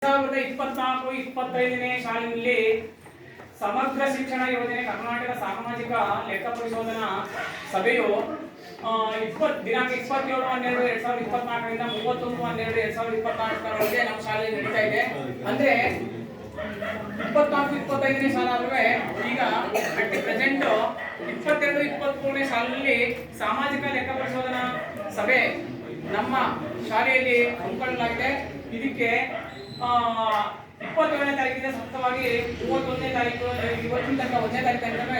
2024-25ನೇ ಸಾಲಿನಲ್ಲಿ ಸಮಗ್ರ ಶಿಕ್ಷಣ ಯೋಜನೆ ಕರ್ನಾಟಕ ಸಾಮಾಜಿಕ ಲೆಕ್ಕ ಪರಿಶೋಧನಾ ಸಭೆಯು ದಿನಾಂಕ 27/12/2024ರಿಂದ 31/12/2024 ನಮ್ಮ ಶಾಲೆಯಲ್ಲಿ ನಡೀತಾ ಇದೆ. ಅಂದ್ರೆ 24-25ನೇ ಸಾಲ ಆದ್ರೆ ಈಗ ಅಟ್ ಪ್ರೆಸೆಂಟ್ 22-23ನೇ ಸಾಲಿನಲ್ಲಿ ಸಾಮಾಜಿಕ ಲೆಕ್ಕ ಪರಿಶೋಧನಾ ಸಭೆ ನಮ್ಮ ಶಾಲೆಯಲ್ಲಿ ಹಮ್ಮಿಕೊಳ್ಳಲಾಗಿದೆ. ಇದಕ್ಕೆ 27ನೇ ತಾರೀಕಿಂದ ಸತತವಾಗಿ 31ನೇ ತಾರೀಕು ಇವತ್ತಿನ ತನಕ 1ನೇ ತಾರೀಕು ತನಕ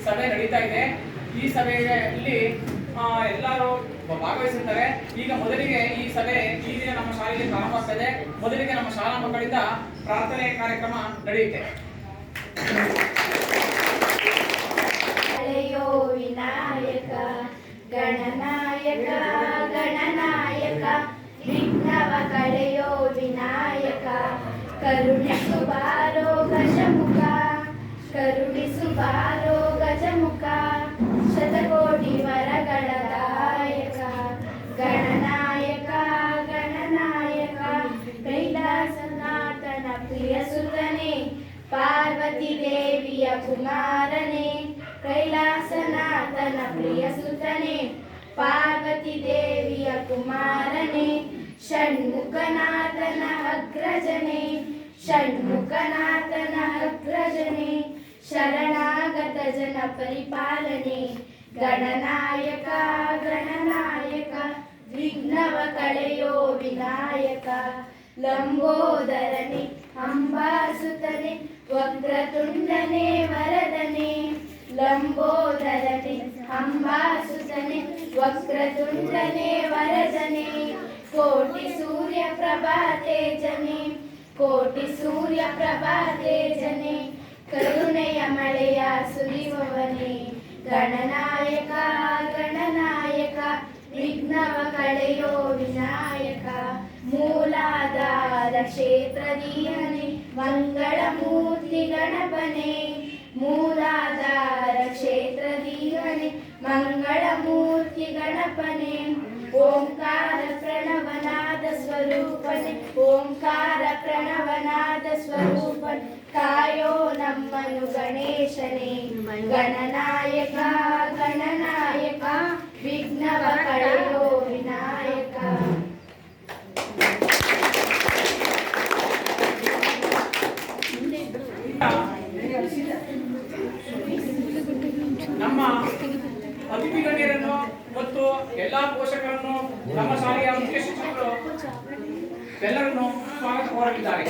ಸಭೆ ನಡೀತಾ ಇದೆ. ಈ ಸಭೆಯಲ್ಲಿ ಎಲ್ಲರೂ ಭಾಗವಹಿಸುತ್ತಾರೆ. ಈಗ ಮೊದಲಿಗೆ ಈ ಸಭೆ ಈ ದಿನ ನಮ್ಮ ಶಾಲೆಯಲ್ಲಿ ಪ್ರಾರಂಭ ಆಗ್ತದೆ. ಮೊದಲಿಗೆ ನಮ್ಮ ಶಾಲಾ ಮಕ್ಕಳಿಂದ ಪ್ರಾರ್ಥನೆ ಕಾರ್ಯಕ್ರಮ ನಡೆಯುತ್ತೆ. ವಿನಾಯಕ ಗಣನಾಯಕ ಗಣನಾಯಕ ವಿಘ್ನವ ಕಳೆಯೋ ವಿನಾಯಕ ಕರುಣಿಸು ಬಾರೋ ಗಜಮುಖ ಕರುಣಿಸು ಬಾರೋ ಗಜಮುಖ ಶತಕೋಟಿ ವರಗಳ ದಾಯಕ ಗಣನಾಯಕ ಗಣನಾಯಕ ಕೈಲಾಸನಾಥನ ಪ್ರಿಯ ಸುತನೇ ಪಾರ್ವತಿ ದೇವಿಯ ಕುಮಾರನೇ ಕೈಲಾಸನಾಥನ ಪ್ರಿಯ ಸುತನೇ ಪಾರ್ವತಿ ದೇವಿಯ ಕುಮಾರನೇ ಷಣ್ಮುಖನಾಥನ ಅಗ್ರಜನೇ ಷಣ್ಮುಖನಾಥನ ಅಗ್ರಜನೇ ಶರಣಾಗತ ಜನ ಪರಿಪಾಲನೆ ಗಣನಾಯಕ ಗಣನಾಯಕ ವಿಘ್ನವ ಕಳೆಯೋ ವಿನಾಯಕ ಲಂಬೋದರನೆ ಅಂಬಾಸುತನೆ ವಕ್ರತುಂಡನೆ ವರದನೆ ಲಂಬೋದರನೆ ಅಂಬಾಸುತನೆ ವಕ್ರತುಂಡನೆ ವರದನೆ ಕೋಟಿ ಸೂರ್ಯ ಪ್ರಭಾ ತೇಜನೆ ಕೋಟಿ ಸೂರ್ಯ ಪ್ರಭಾ ತೇಜನೆ ಕರುಣೆಯ ಮಳೆಯ ಸುರಿಯುವವನೇ ಗಣನಾಯಕ ಗಣನಾಯಕ ವಿಘ್ನವ ಕಳೆಯೋ ವಿನಾಯಕ ಮೂಲಾಧಾರ ಕ್ಷೇತ್ರದೀಯನೆ ಮಂಗಳಮೂರ್ತಿ ಗಣಪನೆ ಮೂಲಾಧಾರ ಕ್ಷೇತ್ರದೀಯನೆ ಮಂಗಳಮೂರ್ತಿ ಗಣಪನೆ ಓಂಕಾರ ಪ್ರಣವನಾದ ಸ್ವರೂಪನೆ ಓಂಕಾರ ಪ್ರಣವನಾದ ಸ್ವರೂಪನೆ ಕಾಯೋ ನಮ್ಮನು ಗಣೇಶನೇ ಗಣನಾಯಕ ಗಣನಾಯಕ ವಿಘ್ನವ ಕಳೆಯೋ ವಿನಾಯಕ. ನಮ್ಮ ಅತಿಥಿ ಗಣ್ಯರನ್ನು ಮತ್ತು ಎಲ್ಲಾ ಪೋಷಕರನ್ನು ನಮ್ಮ ಶಾಲೆಯ ಮುಖ್ಯ ಶಿಕ್ಷಕರು ಎಲ್ಲರನ್ನು ಸ್ವಾಗತ ಕೋರಲಿದ್ದಾರೆ.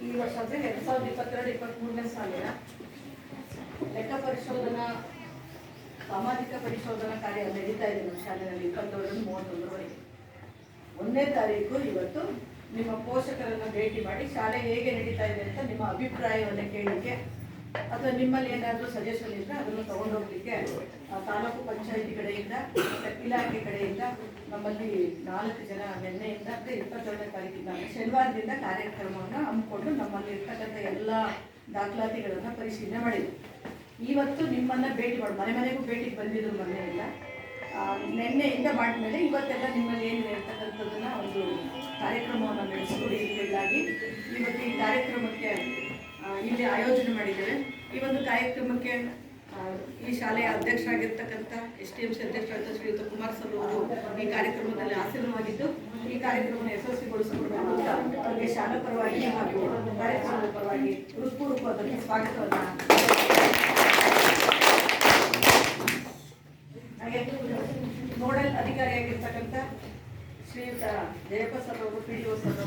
ಈ ವರ್ಷ ಅಂದ್ರೆ 2022-23ನೇ ಸಾಲಿನ ಲೆಕ್ಕ ಪರಿಶೋಧನಾ ಸಾಮಾಜಿಕ ಪರಿಶೋಧನಾ ಕಾರ್ಯ ನಡೀತಾ ಇದೆ ನಮ್ಮ ಶಾಲೆಯಲ್ಲಿ 27-31ರವರೆಗೆ. 1ನೇ ತಾರೀಕು ಇವತ್ತು ನಿಮ್ಮ ಪೋಷಕರನ್ನು ಭೇಟಿ ಮಾಡಿ ಶಾಲೆ ಹೇಗೆ ನಡೀತಾ ಇದೆ ಅಂತ ನಿಮ್ಮ ಅಭಿಪ್ರಾಯವನ್ನು ಕೇಳಲಿಕ್ಕೆ ಅಥವಾ ನಿಮ್ಮಲ್ಲಿ ಏನಾದರೂ ಸಜೆಷನ್ ಇದ್ದರೆ ಅದನ್ನು ತಗೊಂಡೋಗ್ಲಿಕ್ಕೆ ತಾಲೂಕು ಪಂಚಾಯಿತಿ ಕಡೆಯಿಂದ ಇಲಾಖೆ ಕಡೆಯಿಂದ ನಮ್ಮಲ್ಲಿ 4 ಜನ ನಿನ್ನೆಯಿಂದ ಅಂದರೆ 22ನೇ ತಾರೀಕಿಂದ ಶನಿವಾರದಿಂದ ಕಾರ್ಯಕ್ರಮವನ್ನು ಹಮ್ಮಿಕೊಂಡು ನಮ್ಮಲ್ಲಿ ಇರ್ತಕ್ಕಂಥ ಎಲ್ಲ ದಾಖಲಾತಿಗಳನ್ನು ಪರಿಶೀಲನೆ ಮಾಡಿದ್ವಿ. ಇವತ್ತು ನಿಮ್ಮನ್ನು ಭೇಟಿ ಮಾಡಿ ಮನೆ ಮನೆಗೂ ಭೇಟಿಗೆ ಬಂದಿದ್ರು ಮೊನ್ನೆಯಿಂದ ನಿನ್ನೆಯಿಂದ ಮಾಡಿದ್ಮೇಲೆ ಇವತ್ತೆಲ್ಲ ನಿಮ್ಮಲ್ಲಿ ಏನಿದೆ ಇರ್ತಕ್ಕಂಥದ್ದನ್ನು ಒಂದು ಕಾರ್ಯಕ್ರಮವನ್ನು ನಡೆಸಿಕೊಡಿ ಹೀಗಾಗಿ ಇವತ್ತು ಈ ಕಾರ್ಯಕ್ರಮಕ್ಕೆ ಇಲ್ಲಿ ಆಯೋಜನೆ ಮಾಡಿದ್ದೇವೆ. ಈ ಒಂದು ಕಾರ್ಯಕ್ರಮಕ್ಕೆ ಈ ಶಾಲೆಯ ಅಧ್ಯಕ್ಷರಾಗಿರ್ತಕ್ಕಂಥ STMC ಅಧ್ಯಕ್ಷರಾದ ಶ್ರೀಯುತ ಕುಮಾರ್ ಸರ್ ಅವರು ಈ ಕಾರ್ಯಕ್ರಮದಲ್ಲಿ ಆಸೀನವಾಗಿದ್ದು ಈ ಕಾರ್ಯಕ್ರಮವನ್ನು ಯಶಸ್ವಿಗೊಳಿಸಿಕೊಡಬೇಕು ಅಂತ ಅವರಿಗೆ ಶಾಲಾ ಪರವಾಗಿ ಹಾಗೂ ಕಾರ್ಯಕ್ರಮದ ಪರವಾಗಿ ಹೃತ್ಪೂರ್ವಕವಾದ ಸ್ವಾಗತವನ್ನು ಹಾಗೆ ನೋಡಲ್ ಅಧಿಕಾರಿಯಾಗಿರ್ತಕ್ಕಂಥ ಶ್ರೀಯುತ ಜಯಪ್ಪ ಸರ್ ಅವರು PDO ಸರ್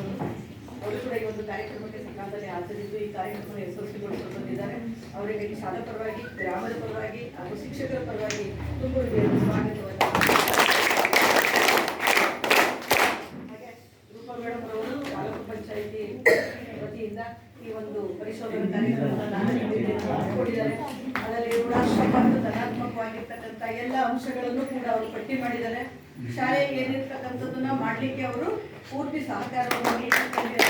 ಅವರು ಕೂಡ ಈ ಒಂದು ಕಾರ್ಯಕ್ರಮಕ್ಕೆ ಸಕಾಲದಲ್ಲಿ ಹಾಜರಿದ್ದು ಈ ಕಾರ್ಯಕ್ರಮ ಯಶಸ್ವಿಗೊಳಿಸಲು ಬಂದಿದ್ದಾರೆ. ಅವರಿಗೆ ಈ ಶಾಲಾ ಪರವಾಗಿ ಗ್ರಾಮದ ಪರವಾಗಿ ಹಾಗೂ ಶಿಕ್ಷಕರ ಪರವಾಗಿ ತುಂಬ ಸ್ವಾಗತವನ್ನು ಹಾಗೆ ರೂಪಾ ಮೇಡಮ್ ಅವರು ತಾಲೂಕು ಪಂಚಾಯಿತಿ ವತಿಯಿಂದ ಈ ಒಂದು ಪರಿಶೋಧನಾ ಕಾರ್ಯಕ್ರಮವನ್ನು ಮಾಡಿಕೊಟ್ಟಿದ್ದಾರೆ. ಅದರಲ್ಲಿ ಋಣಾತ್ಮಕ ಮತ್ತು ಧನಾತ್ಮಕವಾಗಿರ್ತಕ್ಕಂಥ ಎಲ್ಲ ಅಂಶಗಳನ್ನು ಕೂಡ ಅವರು ಪಟ್ಟಿ ಮಾಡಿದ್ದಾರೆ. ಶಾಲೆಯಲ್ಲಿ ಏನಿರ್ತಕ್ಕಂಥದ್ದನ್ನ ಮಾಡಲಿಕ್ಕೆ ಅವರು ಪೂರ್ತಿ ಸಹಕಾರವನ್ನು ನೀಡಿದ್ದಾರೆ.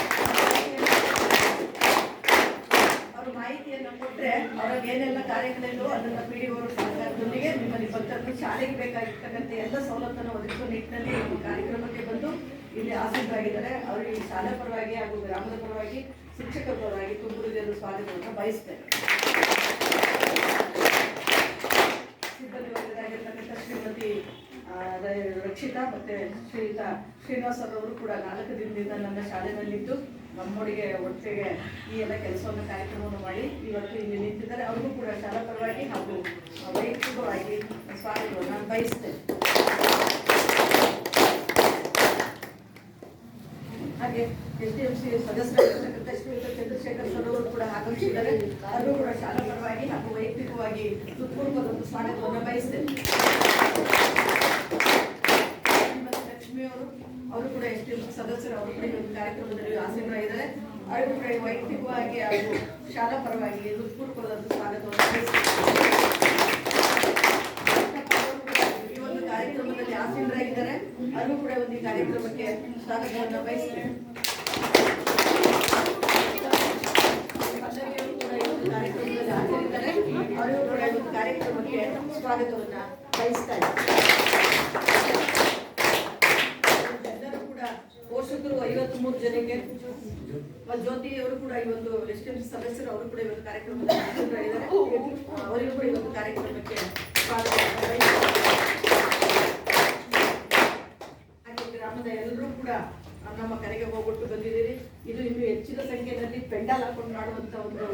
ಅವರು ಮಾಹಿತಿಯನ್ನು ಕೊಟ್ಟರೆ ಅವ್ರಿಗೆ ಏನೆಲ್ಲ ಕಾರ್ಯಗಳಿಲ್ಲೋ ಅದನ್ನು PDO ಸಹಕಾರದೊಂದಿಗೆ ನಿಮ್ಮಲ್ಲಿ ಬಂದು ಶಾಲೆಗೆ ಬೇಕಾಗಿರ್ತಕ್ಕಂಥ ಎಲ್ಲ ಸವಲತ್ತನ್ನು ಒದಗಿಸುವ ನಿಟ್ಟಿನಲ್ಲಿ ಈ ಕಾರ್ಯಕ್ರಮಕ್ಕೆ ಬಂದು ಇಲ್ಲಿ ಆಸಕ್ತರಾಗಿದ್ದಾರೆ. ಅವರಿಗೆ ಈ ಶಾಲಾ ಪರವಾಗಿ ಹಾಗೂ ಗ್ರಾಮದ ಪರವಾಗಿ ಶಿಕ್ಷಕರ ಪರವಾಗಿ ತುಂಬ ಹೃದಯದ ಸ್ವಾಗತವನ್ನು ಬಯಸ್ತೇನೆ. ಸಿಬ್ಬಂದಿ ವರ್ಗದಾಗಿರ್ತಕ್ಕಂಥ ಶ್ರೀಮತಿ ರಕ್ಷಿತಾ ಮತ್ತು ಶ್ರೀಯುತ ಶ್ರೀನಿವಾಸ್ ಅವರು ಕೂಡ 4 ದಿನದಿಂದ ನನ್ನ ಶಾಲೆಯಲ್ಲಿದ್ದು ನಮ್ಮೊಟ್ಟಿಗೆ ಒಟ್ಟಿಗೆ ಈ ಎಲ್ಲ ಕೆಲಸವನ್ನು ಕಾರ್ಯಕ್ರಮವನ್ನು ಮಾಡಿ ಇವತ್ತು ಇಲ್ಲಿ ನಿಂತಿದ್ದಾರೆ. ಅವ್ರಿಗೂ ಕೂಡ ಶಾಲಾ ಪರವಾಗಿ ಹಾಗೂ ವೈಯಕ್ತಿಕವಾಗಿ ಸ್ವಾಗತವನ್ನು ಬಯಸ್ತೇನೆ. ಹಾಗೆ SDMC ಸದಸ್ಯರಾಗಿರ್ತಕ್ಕಂಥ ಶ್ರೀಯುತ ಚಂದ್ರಶೇಖರ್ ಸರ್ ಅವರು ಕೂಡ ಆಗಮಿಸಿದ್ದಾರೆ. ಅವರು ಕೂಡ ಶಾಲಾ ಪರವಾಗಿ ಹಾಗೂ ವೈಯಕ್ತಿಕವಾಗಿ ಹೃತ್ಪೂರ್ವಕ ಸ್ವಾಗತವನ್ನು ಬಯಸ್ತೇನೆ. ಲಕ್ಷ್ಮಿ ಅವರು ಕೂಡ SDMC ಸದಸ್ಯರು, ಅವರು ಕೂಡ ಈ ಒಂದು ಕಾರ್ಯಕ್ರಮದಲ್ಲಿ ಆಸೀನರಾಗಿದ್ದಾರೆ. ಅವರು ಕೂಡ ವೈಯಕ್ತಿಕವಾಗಿ ಹಾಗೂ ಶಾಲಾ ಪರವಾಗಿ ಹೃತ್ಪೂರ್ವಕವಾದ ಸ್ವಾಗತವನ್ನು ಬಯಸ್ತೇನೆ. ಈ ಒಂದು ಕಾರ್ಯಕ್ರಮದಲ್ಲಿ ಆಸೀನರಾಗಿದ್ದಾರೆ. ಅವರು ಕೂಡ ಒಂದು ಕಾರ್ಯಕ್ರಮಕ್ಕೆ ಸ್ವಾಗತವನ್ನು ಬಯಸ್ತೇನೆ. ಪಲ್ಲವಿಯವರು ಕೂಡ ಈ ಒಂದು ಕಾರ್ಯಕ್ರಮದಲ್ಲಿ ಹಾಜರಿದ್ದಾರೆ. ಅವರು ಕೂಡ ಈ ಒಂದು ಕಾರ್ಯಕ್ರಮಕ್ಕೆ ಸ್ವಾಗತವನ್ನು ಬಯಸ್ತಾರೆ. ಎಲ್ಲರೂ ಕೂಡ ಪೋಷಕರು 53 ಜನಕ್ಕೆ ಜ್ಯೋತಿಯವರು ಕೂಡ ಈ ಒಂದು SDMC ಸದಸ್ಯರು, ಅವರು ಕೂಡ ಈ ಒಂದು ಕಾರ್ಯಕ್ರಮದಲ್ಲಿ ಹಾಜರಿದ್ದಾರೆ. ಅವರಿಗೂ ಕೂಡ ಈ ಒಂದು ಕಾರ್ಯಕ್ರಮಕ್ಕೆ ಸ್ವಾಗತವನ್ನು ಬಯಸ್ತಾರೆ. ಗ್ರಾಮದ ಎಲ್ಲರೂ ಕೂಡ ನಮ್ಮ ಕರೆಗೆ ಹೋಗ್ಬಿಟ್ಟು ಬಂದಿದ್ದೀರಿ. ಇದು ಇನ್ನು ಹೆಚ್ಚಿನ ಸಂಖ್ಯೆಯಲ್ಲಿ ಪೆಂಡಾಲ್ ಹಾಕೊಂಡು ಮಾಡುವಂತ ಒಂದು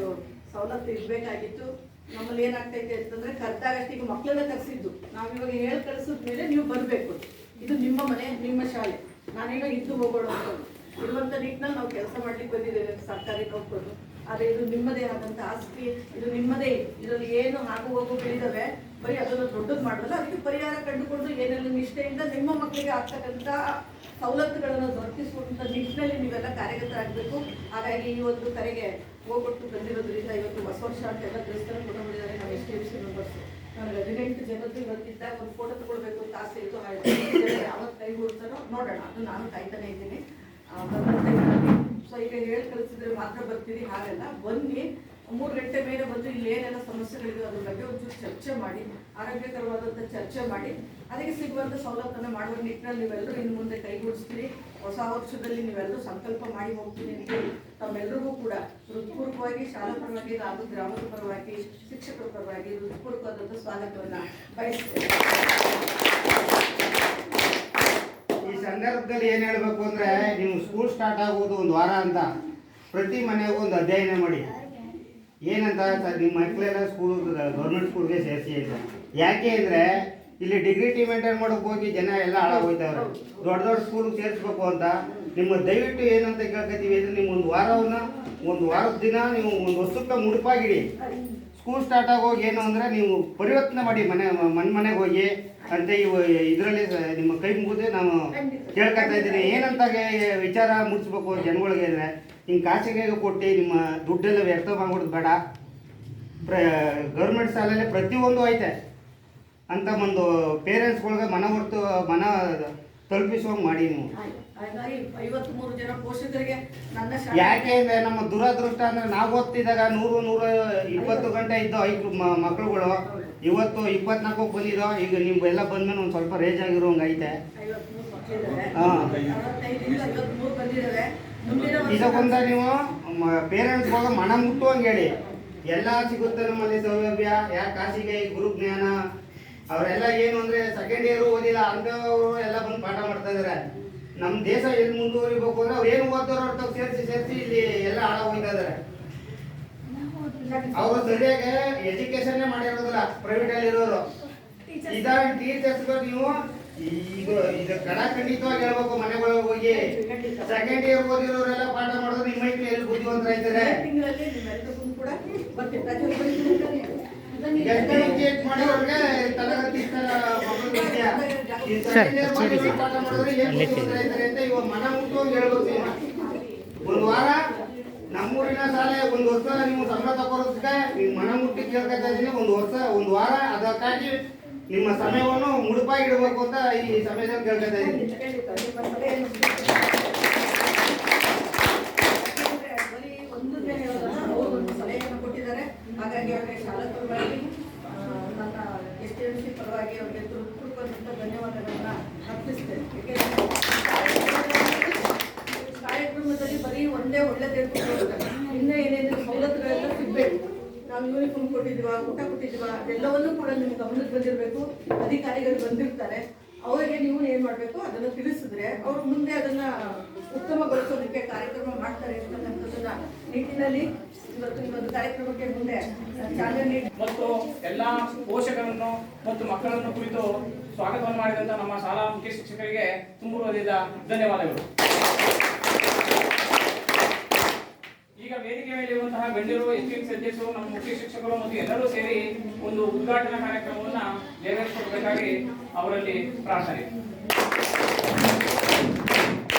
ಸವಲತ್ತು ಇರಬೇಕಾಗಿತ್ತು. ನಮ್ಮಲ್ಲಿ ಏನಾಗ್ತೈತೆ ಅಂತಂದ್ರೆ ಕರೆದಾಗಷ್ಟಿಗೆ ಮಕ್ಕಳನ್ನ ಕರೆಸಿದ್ದು, ನಾವಿವಾಗ ಹೇಳಿ ಕಳಿಸಿದ ಮೇಲೆ ನೀವು ಬರಬೇಕು. ಇದು ನಿಮ್ಮ ಮನೆ, ನಿಮ್ಮ ಶಾಲೆ, ನಾನೇನೋ ಇದ್ದು ಹೋಗೋಣ ಅಂತ ಇರುವಂತ ನಿಟ್ಟಿನಲ್ಲಿ ನಾವು ಕೆಲಸ ಮಾಡ್ಲಿಕ್ಕೆ ಬಂದಿದ್ದೇವೆ ಸರ್ಕಾರಿ ನೌಕರರು. ಆದರೆ ಇದು ನಿಮ್ಮದೇ ಆದಂಥ ಆಸ್ತಿ, ಇದು ನಿಮ್ಮದೇ. ಇದರಲ್ಲಿ ಏನು ಆಗು ಹೋಗು ಬೆಳಿದವೆ, ಬರೀ ಅದನ್ನು ದೊಡ್ಡದು ಮಾಡಲ್ಲ. ಅದಕ್ಕೆ ಪರಿಹಾರ ಕಂಡುಕೊಂಡು ಏನೆಲ್ಲ ನಿಷ್ಠೆಯಿಂದ ನಿಮ್ಮ ಮಕ್ಕಳಿಗೆ ಆಗ್ತಕ್ಕಂಥ ಸವಲತ್ತುಗಳನ್ನು ದೊರಕಿಸುವಂಥ ನಿಟ್ಟಿನಲ್ಲಿ ನೀವೆಲ್ಲ ಕಾರ್ಯಗತರಾಗಬೇಕು. ಹಾಗಾಗಿ ಈ ಒಂದು ಕರೆಗೆ ಹೋಗ್ಬಿಟ್ಟು ಬಂದಿರೋದ್ರಿಂದ ಇವತ್ತು ಹೊಸ ವರ್ಷ ಅಂತ ಎಲ್ಲ ದೇವಸ್ಥಾನ ಕೊಟ್ಟಿದ್ದಾರೆ. ನಾವು SDMC ಮೆಂಬರ್ಸ್ ನನಗೆ 18 ಜನದ್ದು ಇವತ್ತಿದ್ದಾಗ ಒಂದು ಫೋಟೋ ತಗೊಳ್ಬೇಕು ಅಂತ ಆಸೆ ಇತ್ತು. ಯಾವತ್ತು ಕೈ ಕೊಡ್ತಾರೋ ನೋಡೋಣ, ಅದು ನಾನು ಕಾಯ್ತಾನೆ ಇದ್ದೀನಿ. ಸೊ ಈಗ ಹೇಳಿ ಕಳಿಸಿದ್ರೆ ಮಾತ್ರ ಬರ್ತೀರಿ, ಹಾಗೆಲ್ಲ ಬನ್ನಿ. 3 ಗಂಟೆ ಮೇಲೆ ಬಂದು ಇಲ್ಲಿ ಏನೆಲ್ಲ ಸಮಸ್ಯೆಗಳಿದೆ ಅದ್ರ ಬಗ್ಗೆ ಒಂಚೂರು ಚರ್ಚೆ ಮಾಡಿ, ಆರೋಗ್ಯಕರವಾದಂಥ ಚರ್ಚೆ ಮಾಡಿ ಅದಕ್ಕೆ ಸಿಗುವಂಥ ಸವಲತ್ತನ್ನು ಮಾಡುವ ನಿಟ್ಟಿನಲ್ಲಿ ನೀವೆಲ್ಲರೂ ಇನ್ನು ಮುಂದೆ ಕೈಗೂಡಿಸ್ತೀರಿ. ಹೊಸ ವರ್ಷದಲ್ಲಿ ನೀವೆಲ್ಲರೂ ಸಂಕಲ್ಪ ಮಾಡಿ ಹೋಗ್ತೀನಿ ಅಂತೇಳಿ ತಮ್ಮೆಲ್ಲರಿಗೂ ಕೂಡ ಹೃತ್ಪೂರ್ವಕವಾಗಿ ಶಾಲಾ ಪರವಾಗಿ ಹಾಗೂ ಗ್ರಾಮದ ಪರವಾಗಿ ಶಿಕ್ಷಕರ ಪರವಾಗಿ ಹೃತ್ಪೂರ್ವಕವಾದಂಥ ಸ್ವಾಗತವನ್ನು ಬಯಸ್ತೇನೆ. ಈ ಸಂದರ್ಭದಲ್ಲಿ ಏನು ಹೇಳಬೇಕು ಅಂದರೆ, ನೀವು ಸ್ಕೂಲ್ ಸ್ಟಾರ್ಟ್ ಆಗೋದು 1 ವಾರ ಅಂತ ಪ್ರತಿ ಮನೆಗೂ ಒಂದು ಅಧ್ಯಯನ ಮಾಡಿ. ಏನಂತ ಸರ್, ನಿಮ್ಮ ಮಕ್ಕಳೆಲ್ಲ ಸ್ಕೂಲ್ ಗೌರ್ಮೆಂಟ್ ಸ್ಕೂಲ್ಗೆ ಸೇರಿಸಿ ಅಂತ. ಯಾಕೆ ಅಂದರೆ ಇಲ್ಲಿ ಡಿಗ್ರಿಟಿ ಮೇಂಟೈನ್ ಮಾಡೋಕೆ ಹೋಗಿ ಜನ ಎಲ್ಲ ಹಾಳಾಗೋಯ್ತವ್ರೆ. ದೊಡ್ಡ ದೊಡ್ಡ ಸ್ಕೂಲ್ಗೆ ಸೇರಿಸ್ಬೇಕು ಅಂತ ನಿಮ್ಮ ದಯವಿಟ್ಟು ಏನಂತ ಕೇಳ್ಕೊತೀವಿ ಅಂದರೆ, ನಿಮ್ಮ 1 ವಾರವನ್ನು 1 ವಾರದ ದಿನ ನೀವು ಒಂದು ವರ್ಷಕ್ಕೆ ಮುಡುಪಾಗಿಡಿ. ಸ್ಕೂಲ್ ಸ್ಟಾರ್ಟ್ ಆಗೋಗಿ ಏನು ಅಂದರೆ ನೀವು ಪರಿವರ್ತನೆ ಮಾಡಿ ಮನೆಗೆ ಹೋಗಿ ಅಂತ ಇದರಲ್ಲಿ ನಿಮ್ಮ ಕೈ ಮುಗಿದು ನಾನು ಕೇಳ್ಕೊತಾ ಇದ್ದೀನಿ. ಏನಂತ ವಿಚಾರ ಮುಟ್ಟಿಸ್ಬೇಕು ಜನಗಳಿಗೆ ಅಂದರೆ, ಹಿಂಗೆ ಖಾಸಗಿಗೆ ಕೊಟ್ಟು ನಿಮ್ಮ ದುಡ್ಡೆಲ್ಲ ವ್ಯರ್ಥ ಮಾಡ್ಬಿಡೋದು ಬೇಡ. ಗೌರ್ಮೆಂಟ್ ಶಾಲೆಯಲ್ಲಿ ಪ್ರತಿಯೊಂದು ಐತೆ ಅಂತ ಒಂದು ಪೇರೆಂಟ್ಸ್ಗಳ್ಗೆ ಮನ ತಲುಪಿಸುವಂಗೆ ಮಾಡಿ ನೀವು. 53 ಜನ ಪೋಷಕರಿಗೆ ನನ್ನ ಯಾಕೆ ಅಂದರೆ ನಮ್ಮ ದುರದೃಷ್ಟ ಅಂದರೆ, ನಾವು ಓದ್ತಿದ್ದಾಗ 100-120 ಗಂಟೆ ಇದ್ದೋ 5 ಮಕ್ಕಳುಗಳು ಇವತ್ತು 24ಕ್ಕೆ ಬಂದಿದ್ದೋ. ಈಗ ನಿಮ್ಗೆಲ್ಲ ಬಂದ್ಮೇಲೆ ಒಂದು ಸ್ವಲ್ಪ ರೇಜ್ ಆಗಿರೋಂಗೆ ಐತೆ. ಇದಕ್ಕೊಂದ ನೀವು ಪೇರೆಂಟ್ಸ್ಗೆ ಮನ ಮುಟ್ಟುವಂಗೆ ಹೇಳಿ. ಎಲ್ಲ ಸಿಗುತ್ತೆ ನಮ್ಮಲ್ಲಿ ಸೌಲಭ್ಯ. ಯಾಕೆ ಖಾಸಗಿ ಗುರು ಜ್ಞಾನ ಅವರೆಲ್ಲ ಏನು ಅಂದರೆ ಸೆಕೆಂಡ್ ಇಯರ್ ಓದಿಲ್ಲ ಅಂಥವರು ಎಲ್ಲ ಬಂದು ಪಾಠ ಮಾಡ್ತಾ ಇದ್ದಾರೆ. ನಮ್ಮ ದೇಶ ಎಲ್ಲಿ ಮುಂದುವರಿಬೇಕು ಅಂದರೆ ಅವ್ರು ಏನು ಓದೋರು ಅವ್ರ ಸೇರಿಸಿ ಇಲ್ಲಿ ಎಲ್ಲ ಹಾಳಾಗೋಗ್ತಾ ಇದ್ದಾರೆ. ಅವರು ಸರಿಯಾಗಿ ಎಜುಕೇಶನ್ನೇ ಮಾಡಿರೋದಿಲ್ಲ ಪ್ರೈವೇಟಲ್ಲಿ ಇರೋರು. ಇದಾಗ ಟೀಚರ್ಸ್ಗಳು ನೀವು ಇದು ಖಂಡಿತವಾಗಿ ಹೇಳ್ಬೇಕು. ಮನೆಗಳಿಗೆ ಹೋಗಿ ಸೆಕೆಂಡ್ ಇಯರ್ ಓದಿರೋರೆಲ್ಲ ಪಾಠ ಮಾಡೋದು ನಿಮ್ಮ ಮೈಕ್ಳು ಎಲ್ಲಿ ಬುದ್ಧಿವಂತರಾಯ್ತಾರೆ. ಮಾಡಿರೋರಿಗೆ ತರಗತಿ ಪಾಠ ಮಾಡಿದ್ರೆ ಏನು ಬುದ್ಧಿವಂತರಾಯ್ತಾರೆ ಅಂತ ಇವಾಗ ಮನ ಮುಟ್ಟುವಂಗೆ ಹೇಳ್ಬೇಕು. 1 ವಾರ ನಮ್ಮೂರಿನ ಶಾಲೆ 1 ವರ್ಷ ನೀವು ಸಂಬಳ ತಗೊಳೋದಕ್ಕೆ ನೀವು ಮನ ಮುಟ್ಟಿ ಕೇಳ್ಕೊತಾ ಇದ್ದೀನಿ. 1 ವಾರ ಅದಕ್ಕಾಗಿ ನಿಮ್ಮ ಸಮಯವನ್ನು ಮುಡುಪಾಗಿ ಇಡಬೇಕು ಅಂತ ಈ ಸಮಯದಲ್ಲಿ ಕೇಳ್ಕೊತಾ ಇದ್ದೀನಿ. ಒಂದು ಸಲಹೆಯನ್ನು ಕೊಟ್ಟಿದ್ದಾರೆ. ಹಾಗಾಗಿ ಹಾಗಾಗಿ ಅವರಿಗೆ ಶಾಲಾ ಪರವಾಗಿ ನನ್ನ STMC ಪರವಾಗಿ ಅವರಿಗೆ ಹೃತ್ಪೂರ್ವಕವಾದಂಥ ಧನ್ಯವಾದಗಳನ್ನ ಅರ್ಪಿಸ್ತೇನೆ. ಏಕೆಂದರೆ ಕಾರ್ಯಕ್ರಮದಲ್ಲಿ ಬರೀ ಒಂದೇ ಒಳ್ಳೆದೇ ಇನ್ನೂ ಏನೇನು ಸವಲತ್ತುಗಳೆಲ್ಲ ಸಿಗಬೇಕು. ನಾವು ಯೂನಿಫಾರ್ಮ್ ಕೊಟ್ಟಿದ್ದೀವ, ಊಟ ಕೊಟ್ಟಿದ್ದೀವ, ಅದೆಲ್ಲವನ್ನೂ ಕೂಡ ನಿಮ್ಗೆ ಗಮನಕ್ಕೆ ಬಂದಿರಬೇಕು. ಅಧಿಕಾರಿಗಳು ಬಂದಿರ್ತಾರೆ, ಅವರಿಗೆ ನೀವು ಏನು ಮಾಡಬೇಕು ಅದನ್ನು ತಿಳಿಸಿದ್ರೆ ಅವರು ಮುಂದೆ ಅದನ್ನು ಉತ್ತಮಗೊಳಿಸೋದಕ್ಕೆ ಕಾರ್ಯಕ್ರಮ ಮಾಡ್ತಾರೆ ಅಂತಕ್ಕಂಥದ್ದನ್ನ ನಿಟ್ಟಿನಲ್ಲಿ ಇವತ್ತು ಈ ಒಂದು ಕಾರ್ಯಕ್ರಮಕ್ಕೆ ಮುಂದೆ ಚಾಲನೆ ನೀಡಿ ಮತ್ತು ಎಲ್ಲ ಪೋಷಕರನ್ನು ಮತ್ತು ಮಕ್ಕಳನ್ನು ಕುರಿತು ಸ್ವಾಗತವನ್ನು ಮಾಡಿದಂಥ ನಮ್ಮ ಶಾಲಾ ಮುಖ್ಯ ಶಿಕ್ಷಕರಿಗೆ ತುಂಬ ಹೃದಯದ ಧನ್ಯವಾದಗಳು. ಈಗ ವೇದಿಕೆ ಮೇಲೆ ಇರುವಂತಹ ಗಣ್ಯರು, STMC ಅಧ್ಯಕ್ಷರು, ನಮ್ಮ ಮುಖ್ಯ ಶಿಕ್ಷಕರು ಮತ್ತು ಎಲ್ಲರೂ ಸೇರಿ ಒಂದು ಉದ್ಘಾಟನಾ ಕಾರ್ಯಕ್ರಮವನ್ನ ನೆರವೇರಿಸಬೇಕಾಗಿ ಅವರಲ್ಲಿ ಪ್ರಾರ್ಥನೆ.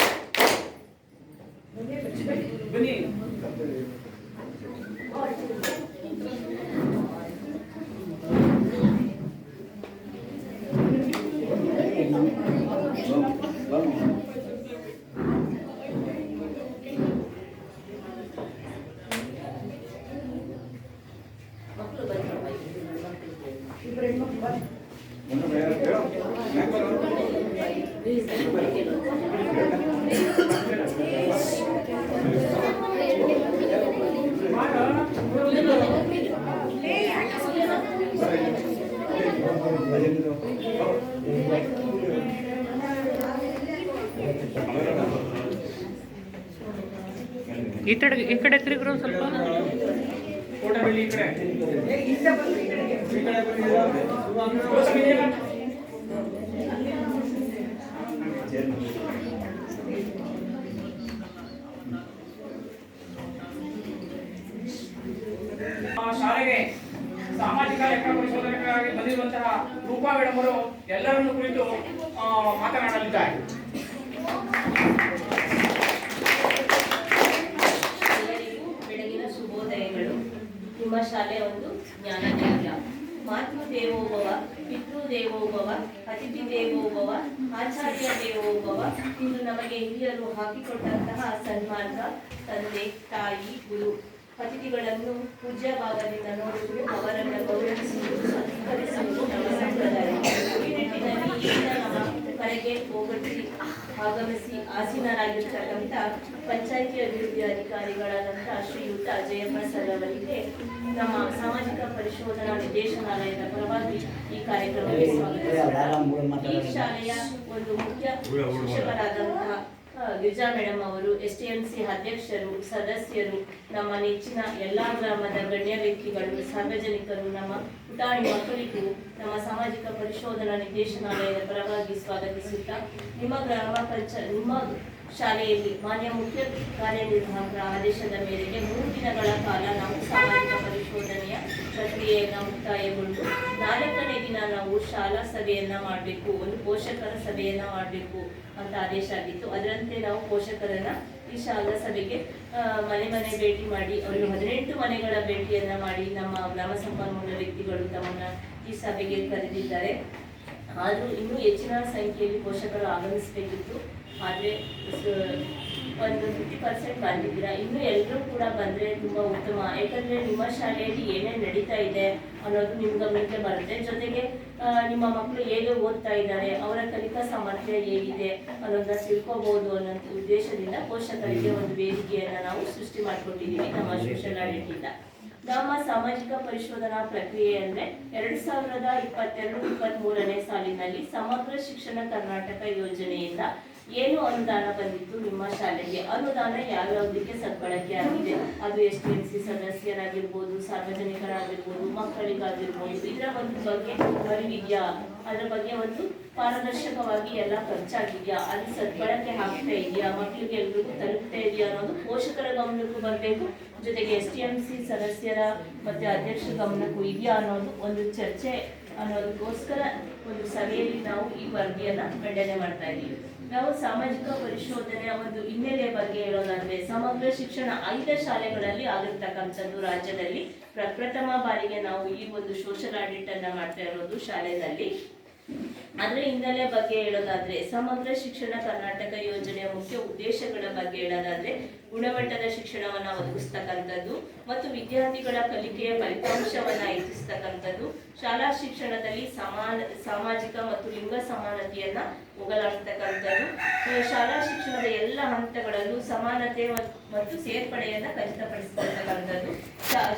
ಬನ್ನಿ. ಈ ಕಡೆ ತಿರುಗ್ರು ಸ್ವಲ್ಪ ಫೋಟೋ ಬಿಡಿ. ಈ ಕಡೆ ಶಾಲೆಗೆ ಸಾಮಾಜಿಕ ಲೆಕ್ಕ ಪರಿಶೋಧನೆಗಾಗಿ ಬಂದಿರುವಂತಹ ರೂಪಾ ಮೇಡಮ್ ಅವರು ಎಲ್ಲರನ್ನು ಕುರಿತು ಮಾತನಾಡಲಿದ್ದಾರೆ. ಬೆಳಗಿನ ಶುಭೋದಯಗಳು. ನಿಮ್ಮ ಶಾಲೆ ಒಂದು ಜ್ಞಾನದೇವ್ಯ. ಮಾತೃ ದೇವೋಭವ, ಪಿತೃ ದೇವೋಭವ, ಅತಿಥಿ ದೇವೋಭವ, ಆಚಾರ್ಯ ದೇವೋಭವ. ಇಂದು ನಮಗೆ ಹಿರಿಯರು ಹಾಕಿಕೊಟ್ಟಂತಹ ಸನ್ಮಾರ್ಗ ತಂದೆ, ತಾಯಿ, ಗುರು, ಅತಿಥಿಗಳನ್ನು ಪೂಜ್ಯ ಭಾವದಿಂದ ನೋಡುವುದು, ಅವರನ್ನು ಗೌರವಿಸುವುದು, ಸತ್ಕರಿಸುವುದು ನಮ್ಮ ಸಂಪ್ರದಾಯ. ಈ ನಿಟ್ಟಿನಲ್ಲಿ ಈಗ ನಮ್ಮ ಕರೆಗೆ ಹೋಗಟ್ಟಿ ಆಗಮಿಸಿ ಆಸೀನರಾಗಿರ್ತಕ್ಕಂಥ ಪಂಚಾಯಿತಿ ಅಭಿವೃದ್ಧಿ ಅಧಿಕಾರಿಗಳಾದಂಥ ಶ್ರೀಯುತ ಜಯಪ್ಪ ಸರ್ ಅವರಿಗೆ ನಮ್ಮ ಸಾಮಾಜಿಕ ಪರಿಶೋಧನಾ ನಿರ್ದೇಶನಾಲಯದ ಪರವಾಗಿ ಈ ಕಾರ್ಯಕ್ರಮಕ್ಕೆ ಸ್ವಾಗತ. ಈ ಶಾಲೆಯ ಒಂದು ಮುಖ್ಯ ಶಿಕ್ಷಕರಾದಂತಹ ಗಿರಿಜಾ ಮೇಡಮ್ ಅವರು, STMC ಅಧ್ಯಕ್ಷರು, ಸದಸ್ಯರು, ನಮ್ಮ ನೆಚ್ಚಿನ ಎಲ್ಲಾ ಗ್ರಾಮದ ಗಣ್ಯ ವ್ಯಕ್ತಿಗಳು, ಸಾರ್ವಜನಿಕರು, ನಮ್ಮ ಪುಟಾಣಿ ಮಕ್ಕಳಿಗೂ ನಮ್ಮ ಸಾಮಾಜಿಕ ಪರಿಶೋಧನಾ ನಿರ್ದೇಶನಾಲಯದ ಪರವಾಗಿ ಸ್ವಾಗತಿಸುತ್ತಾ, ನಿಮ್ಮ ಶಾಲೆಯಲ್ಲಿ ಮಾನ್ಯ ಮುಖ್ಯ ಕಾರ್ಯನಿರ್ವಾಹಕರ ಆದೇಶದ ಮೇರೆಗೆ 3 ದಿನಗಳ ಕಾಲ ನಾವು ಸಾಮಾಜಿಕ ಪರಿಶೋಧನೆಯ ಪ್ರಕ್ರಿಯೆಯನ್ನು ಮುಕ್ತಾಯಗೊಂಡು 4ನೇ ದಿನ ನಾವು ಶಾಲಾ ಸಭೆಯನ್ನ ಮಾಡಬೇಕು, ಒಂದು ಪೋಷಕರ ಸಭೆಯನ್ನ ಮಾಡಬೇಕು ಅಂತ ಆದೇಶ ಆಗಿತ್ತು. ಅದರಂತೆ ನಾವು ಪೋಷಕರನ್ನ ಈ ಶಾಲಾ ಸಭೆಗೆ ಮನೆ ಭೇಟಿ ಮಾಡಿ, ಅವರು 18 ಮನೆಗಳ ಭೇಟಿಯನ್ನ ಮಾಡಿ ನಮ್ಮ ಗ್ರಾಮ ಸಂಪನ್ಮೂಲ ವ್ಯಕ್ತಿಗಳು ತಮ್ಮನ್ನ ಈ ಸಭೆಗೆ ಕರೆದಿದ್ದಾರೆ. ಆದರೂ ಇನ್ನೂ ಹೆಚ್ಚಿನ ಸಂಖ್ಯೆಯಲ್ಲಿ ಪೋಷಕರು ಆಗಮಿಸಬೇಕಿತ್ತು. ಆದರೆ ಒಂದು 50% ಬಂದಿದ್ದೀರಾ. ಇನ್ನು ಎಲ್ಲರೂ ಕೂಡ ಬಂದರೆ ತುಂಬ ಉತ್ತಮ. ಯಾಕಂದರೆ ನಿಮ್ಮ ಶಾಲೆಯಲ್ಲಿ ಏನೇನು ನಡೀತಾ ಇದೆ ಅನ್ನೋದು ನಿಮ್ಮ ಗಮನಕ್ಕೆ ಬರುತ್ತೆ. ಜೊತೆಗೆ ನಿಮ್ಮ ಮಕ್ಕಳು ಹೇಗೆ ಓದ್ತಾ ಇದ್ದಾರೆ, ಅವರ ಕಲಿಕಾ ಸಾಮರ್ಥ್ಯ ಹೇಗಿದೆ ಅನ್ನೋದನ್ನ ತಿಳ್ಕೊಬೋದು ಅನ್ನೋ ಉದ್ದೇಶದಿಂದ ಪೋಷಕರಿಗೆ ಒಂದು ವೇದಿಕೆಯನ್ನು ನಾವು ಸೃಷ್ಟಿ ಮಾಡಿಕೊಟ್ಟಿದ್ದೀವಿ ನಮ್ಮ ಸೋಷಿಯಲ್ ಆಡಿಟಿಂದ. ನಮ್ಮ ಸಾಮಾಜಿಕ ಪರಿಶೋಧನಾ ಪ್ರಕ್ರಿಯೆ ಅಂದರೆ 2022-23ನೇ ಸಾಲಿನಲ್ಲಿ ಸಮಗ್ರ ಶಿಕ್ಷಣ ಕರ್ನಾಟಕ ಯೋಜನೆಯಿಂದ ಏನು ಅನುದಾನ ಬಂದಿತ್ತು ನಿಮ್ಮ ಶಾಲೆಗೆ, ಅನುದಾನ ಯಾವ್ಯಾವುದಕ್ಕೆ ಸದ್ಬಳಕೆ ಆಗಿದೆ, ಅದು STMC ಸದಸ್ಯರಾಗಿರ್ಬೋದು, ಸಾರ್ವಜನಿಕರಾಗಿರ್ಬೋದು, ಮಕ್ಕಳಿಗಾಗಿರ್ಬೋದು, ಇದರ ಒಂದು ಬಗ್ಗೆ ಅರಿವಿದೆಯಾ, ಅದರ ಬಗ್ಗೆ ಒಂದು ಪಾರದರ್ಶಕವಾಗಿ ಎಲ್ಲ ಖರ್ಚಾಗಿದೆಯಾ, ಅದು ಸದ್ಬಳಕೆ ಆಗ್ತಾ ಇದೆಯಾ, ಮಕ್ಕಳಿಗೆ ಎಲ್ರಿಗೂ ತಲುಪ್ತಾ ಇದೆಯಾ ಅನ್ನೋದು ಪೋಷಕರ ಗಮನಕ್ಕೂ ಬರಬೇಕು. ಜೊತೆಗೆ STMC ಸದಸ್ಯರ ಮತ್ತು ಅಧ್ಯಕ್ಷರ ಗಮನಕ್ಕೂ ಇದೆಯಾ ಅನ್ನೋದು ಒಂದು ಚರ್ಚೆ ಅನ್ನೋದಕ್ಕೋಸ್ಕರ ಒಂದು ಸಭೆಯಲ್ಲಿ ನಾವು ಈ ವರದಿಯನ್ನ ಮಂಡನೆ ಮಾಡ್ತಾ ಇದ್ದೀವಿ. ನಾವು ಸಾಮಾಜಿಕ ಪರಿಶೋಧನೆಯ ಒಂದು ಹಿನ್ನೆಲೆಯ ಬಗ್ಗೆ ಹೇಳೋದಾದ್ರೆ, ಸಮಗ್ರ ಶಿಕ್ಷಣ 5 ಶಾಲೆಗಳಲ್ಲಿ ಆಗಿರ್ತಕ್ಕಂಥದ್ದು ರಾಜ್ಯದಲ್ಲಿ ಪ್ರಪ್ರಥಮ ಬಾರಿಗೆ ನಾವು ಈ ಒಂದು ಸೋಷಿಯಲ್ ಆಡಿಟ್ ಅನ್ನ ಮಾಡ್ತಾ ಇರೋದು ಶಾಲೆಯಲ್ಲಿ. ಅದರ ಹಿನ್ನೆಲೆ ಬಗ್ಗೆ ಹೇಳೋದಾದ್ರೆ, ಸಮಗ್ರ ಶಿಕ್ಷಣ ಕರ್ನಾಟಕ ಯೋಜನೆಯ ಮುಖ್ಯ ಉದ್ದೇಶಗಳ ಬಗ್ಗೆ ಹೇಳೋದಾದ್ರೆ, ಗುಣಮಟ್ಟದ ಶಿಕ್ಷಣವನ್ನ ಒದಗಿಸ್ತಕ್ಕಂಥದ್ದು ಮತ್ತು ವಿದ್ಯಾರ್ಥಿಗಳ ಕಲಿಕೆಯ ಫಲಿತಾಂಶವನ್ನ ಹೆಚ್ಚಿಸ್ತಕ್ಕಂಥದ್ದು, ಶಾಲಾ ಶಿಕ್ಷಣದಲ್ಲಿ ಸಾಮಾಜಿಕ ಮತ್ತು ಲಿಂಗ ಸಮಾನತೆಯನ್ನ ಹೋಗಲಾಡಿಸ್ತಕ್ಕಂಥದ್ದು, ಶಾಲಾ ಶಿಕ್ಷಣದ ಎಲ್ಲ ಹಂತಗಳಲ್ಲೂ ಸಮಾನತೆ ಮತ್ತು ಸೇರ್ಪಡೆಯನ್ನ ಖಚಿತಪಡಿಸತಕ್ಕಂಥದ್ದು,